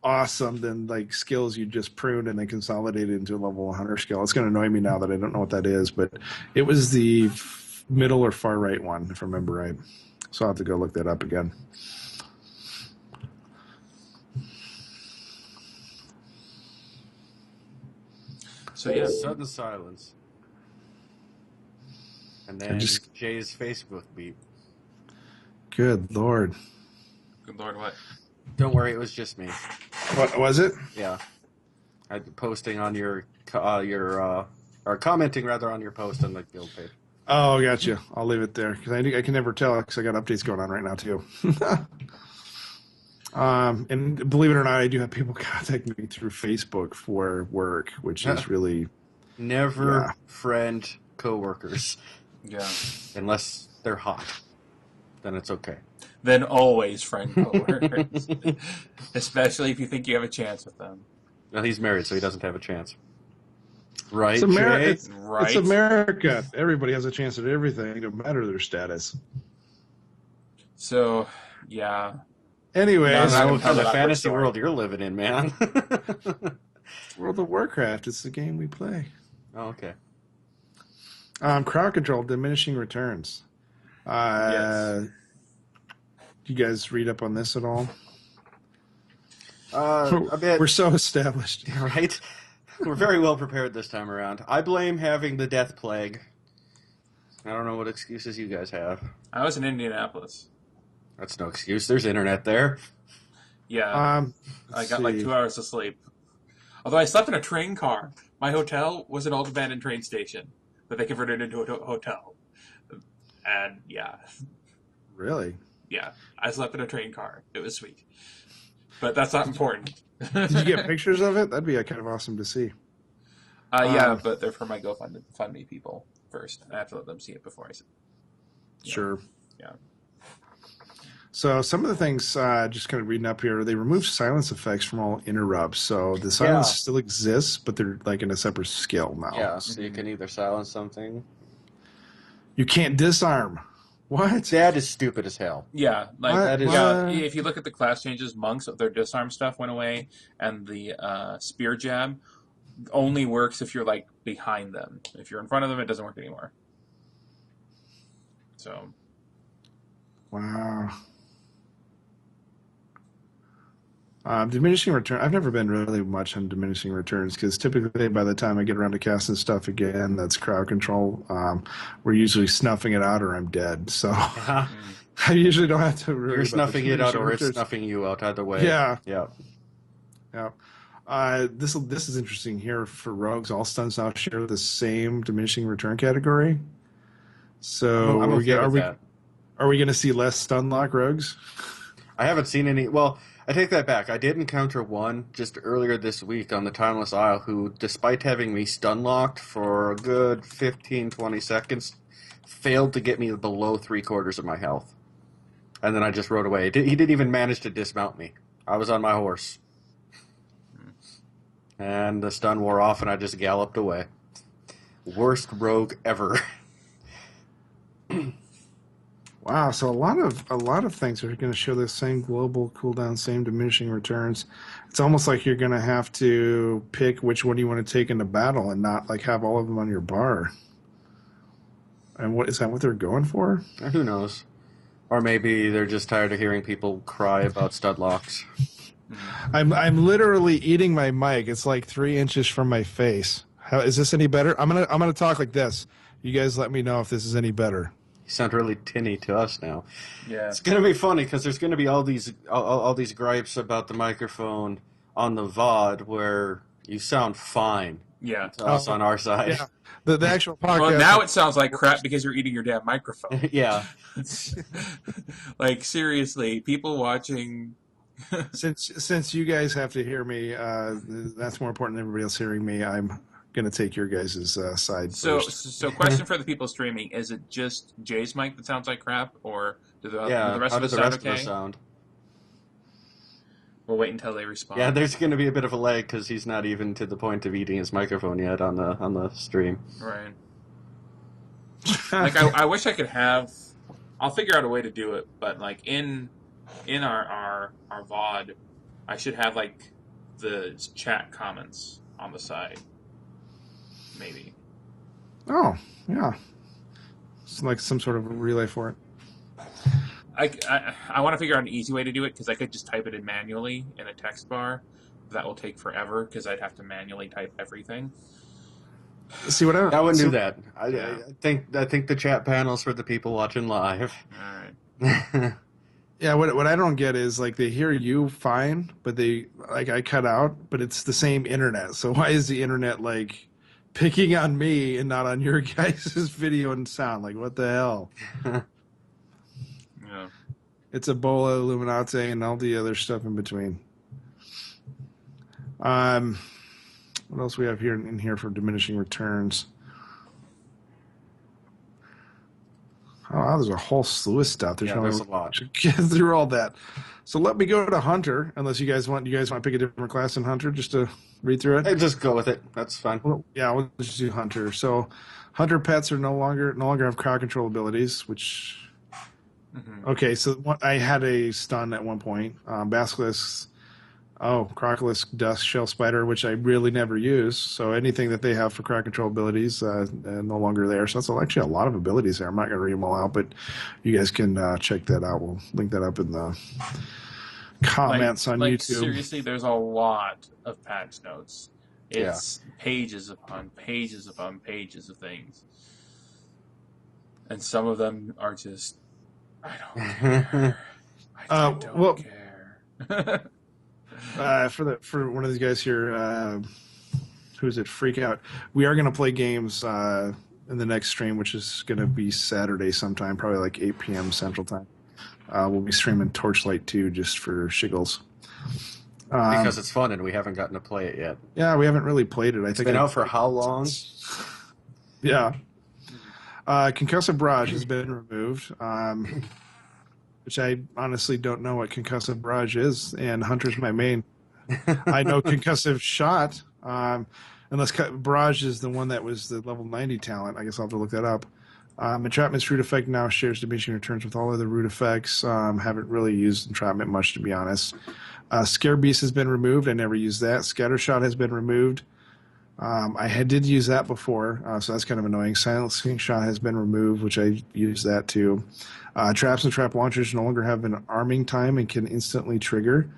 awesome than like skills you just pruned and then consolidated into a level 100 skill. It's going to annoy me now that I don't know what that is, but it was the middle or far right one, if I remember right. So I'll have to go look that up again. So yeah, sudden silence, and then Jay's Facebook beep. Good Lord! Good Lord, what? Don't worry, it was just me. What was it? Yeah, I'm posting on or commenting rather on your post on the guild page. Oh, gotcha. I'll leave it there because I can never tell because I got updates going on right now too. And believe it or not, I do have people contact me through Facebook for work, which is really never friend coworkers. Yeah, unless they're hot, then it's okay. Then always friend coworkers, especially if you think you have a chance with them. Well, he's married, so he doesn't have a chance. Right, it's America. Everybody has a chance at everything, no matter their status. So, yeah. Anyways, the fantasy world you're living in, man. World of Warcraft. It's the game we play. Oh, okay. Crowd control, diminishing returns. Yes. Do you guys read up on this at all? A bit. We're so established. Right? We're very well prepared this time around. I blame having the death plague. I don't know what excuses you guys have. I was in Indianapolis. That's no excuse. There's internet there. Yeah. I got like 2 hours of sleep. Although I slept in a train car. My hotel was an old abandoned train station that they converted into a hotel. And yeah. Really? Yeah. I slept in a train car. It was sweet. But that's not important. Did you get pictures of it? That'd be kind of awesome to see. Yeah, but they're for my GoFundMe people first. I have to let them see it before I see it. Sure. Yeah. So some of the things, just kind of reading up here, they remove silence effects from all interrupts. So the silence still exists, but they're like in a separate skill now. Yeah, so you can either silence something. You can't disarm. What? That is stupid as hell. Yeah, like that is. Yeah, if you look at the class changes, monks, their disarm stuff went away, and the spear jab only works if you're like behind them. If you're in front of them, it doesn't work anymore. So. Wow. Diminishing return. I've never been really much on diminishing returns because typically by the time I get around to casting stuff again, that's crowd control. We're usually snuffing it out or I'm dead. So I usually don't have to. You're snuffing it out or it's snuffing you out either way. Yeah. Yeah. Yeah. This is interesting here for rogues. All stuns now share the same diminishing return category. So I'm okay with that. Are we going to see less stun lock rogues? I haven't seen any. Well, I take that back. I did encounter one just earlier this week on the Timeless Isle who, despite having me stun locked for a good 15, 20 seconds, failed to get me below 3/4 of my health. And then I just rode away. He didn't even manage to dismount me. I was on my horse. And the stun wore off and I just galloped away. Worst rogue ever. Wow, so a lot of things are going to show the same global cooldown, same diminishing returns. It's almost like you're going to have to pick which one you want to take into battle and not like have all of them on your bar. And what is that what they're going for? Who knows? Or maybe they're just tired of hearing people cry about stud locks. I'm literally eating my mic. It's like 3 inches from my face. How, is this any better? I'm gonna talk like this. You guys let me know if this is any better. You sound really tinny to us now. Yeah, it's gonna be funny because there's gonna be all these gripes about the microphone on the VOD where you sound fine. Yeah, to us on our side. Yeah, the actual podcast. Well, now it sounds like crap because you're eating your damn microphone. Yeah, like seriously, people watching. Since you guys have to hear me, that's more important than everybody else hearing me. I'm going to take your guys' side first. So question for the people streaming: is it just Jay's mic that sounds like crap, or do the rest of us sound okay? We'll wait until they respond. Yeah, there's going to be a bit of a lag because he's not even to the point of eating his microphone yet on the stream. Right. Like I wish I could have. I'll figure out a way to do it, but like in our VOD, I should have like the chat comments on the side. Maybe. Oh, yeah. It's like some sort of relay for it. I want to figure out an easy way to do it because I could just type it in manually in a text bar. That will take forever because I'd have to manually type everything. See what I wouldn't do that. I think the chat panel's for the people watching live. All right. Yeah, what I don't get is like they hear you fine, but they like I cut out, but it's the same internet. So why is the internet like picking on me and not on your guys' video and sound? Like what the hell? Yeah. It's Ebola, Illuminati, and all the other stuff in between. What else we have here in here for diminishing returns? Oh, there's a whole slew of stuff. There's a lot. Get through all that. So let me go to Hunter, unless you guys want to pick a different class than Hunter, just to read through it. Hey, just go with it. That's fine. Well, yeah, we'll just do Hunter. So Hunter pets are no longer have crowd control abilities, which. Mm-hmm. Okay, so I had a stun at one point. Basilisk. Crocodile Dust Shell Spider, which I really never use. So anything that they have for crowd control abilities, no longer there. So that's actually a lot of abilities there. I'm not going to read them all out, but you guys can check that out. We'll link that up in the comments on YouTube. Seriously, there's a lot of patch notes. It's pages upon pages upon pages of things. And some of them are just, I don't care. I don't care. For one of these guys here, who's it? Freak Out. We are going to play games in the next stream, which is going to be Saturday sometime, probably like 8 p.m. Central Time. We'll be streaming Torchlight 2 just for shiggles. Because it's fun and we haven't gotten to play it yet. Yeah, we haven't really played it. I think it's been out for how long? Yeah. Concussive Barrage has been removed. which I honestly don't know what concussive barrage is, and Hunter's my main. I know concussive shot, unless barrage is the one that was the level 90 talent. I guess I'll have to look that up. Entrapment's root effect now shares diminishing returns with all other root effects. Haven't really used entrapment much, to be honest. Scare Beast has been removed. I never used that. Scattershot has been removed. Did use that before, so that's kind of annoying. Silencing Shot has been removed, which I use that too. Traps and trap launchers no longer have an arming time and can instantly trigger.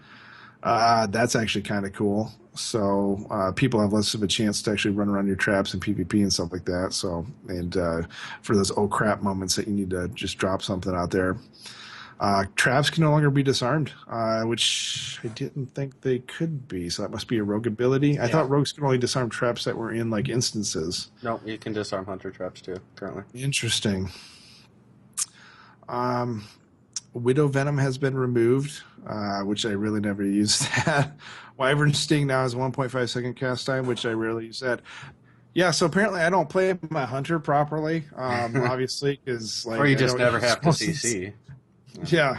That's actually kind of cool. So people have less of a chance to actually run around your traps in PvP and stuff like that. So, and for those oh crap moments that you need to just drop something out there. Traps can no longer be disarmed, which I didn't think they could be. So that must be a rogue ability. I thought rogues could only disarm traps that were in like instances. No, you can disarm hunter traps too, currently. Interesting. Widow Venom has been removed, which I really never used that. Wyvern Sting now has 1.5 second cast time, which I rarely use that. Yeah, so apparently I don't play my hunter properly, obviously, because like, or you just never have to CC. Yeah.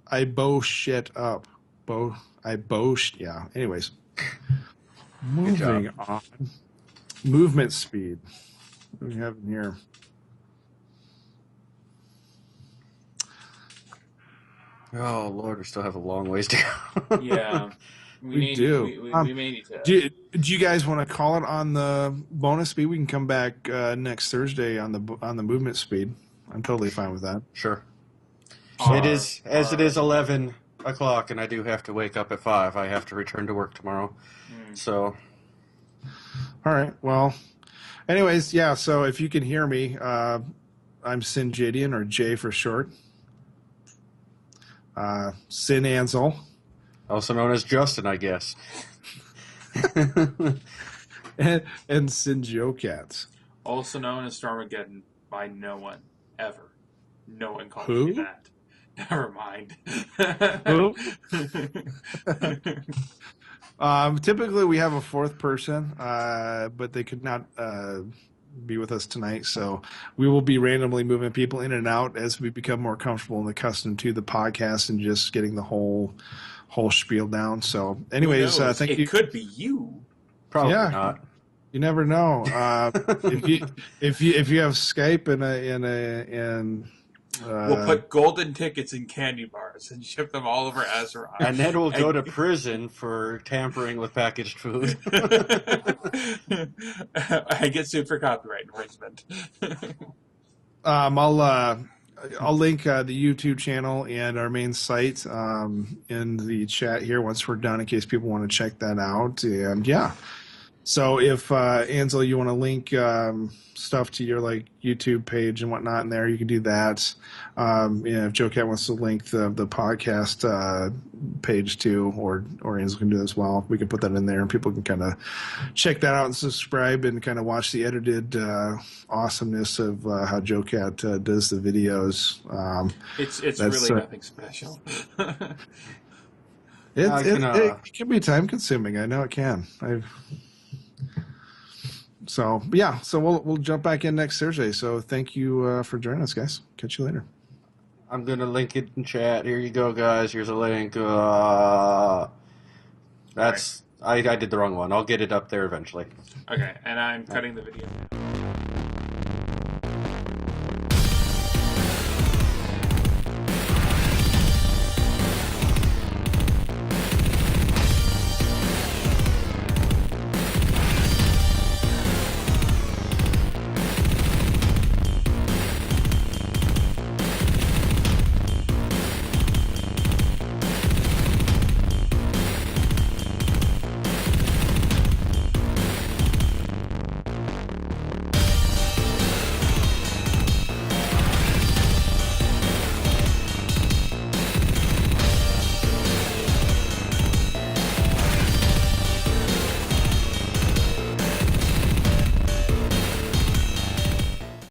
I bow shit up. Yeah. Anyways. Moving on. Movement speed. What do we have in here? Oh, Lord, we still have a long ways to go. Yeah. We do. We may need to. Do you guys want to call it on the bonus speed? We can come back next Thursday on the movement speed. I'm totally fine with that. Sure. It is 11 o'clock, and I do have to wake up at 5. I have to return to work tomorrow. So. All right. Well, anyways, yeah. So if you can hear me, I'm Gaedien, or J for short. Ansil. Also known as Justin, I guess. and JoeKat. Also known as Stormageddon by no one, ever. No one calls Who? me that. Never mind. Who? Typically we have a fourth person, but they could not be with us tonight, so we will be randomly moving people in and out as we become more comfortable and accustomed to the podcast and just getting the whole spiel down. So anyways, thank you. It could be you. Probably not. You never know. If you have Skype and we'll put golden tickets in candy bars and ship them all over Azeroth. And then we'll go to prison for tampering with packaged food. I get sued for copyright infringement. I'll link the YouTube channel and our main site in the chat here once we're done, in case people want to check that out. And yeah. So if Ansil, you want to link stuff to your like YouTube page and whatnot in there, you can do that. If JoeKat wants to link the podcast page too, or Ansil can do that as well, we can put that in there and people can kind of check that out and subscribe and kind of watch the edited awesomeness of how JoeKat does the videos. It's really nothing special. It can be time consuming. I know it can. So yeah, so we'll jump back in next Thursday. So thank you for joining us, guys. Catch you later. I'm gonna link it in chat. Here you go, guys. Here's a link. That's right. I did the wrong one. I'll get it up there eventually. Okay, and I'm cutting the video now.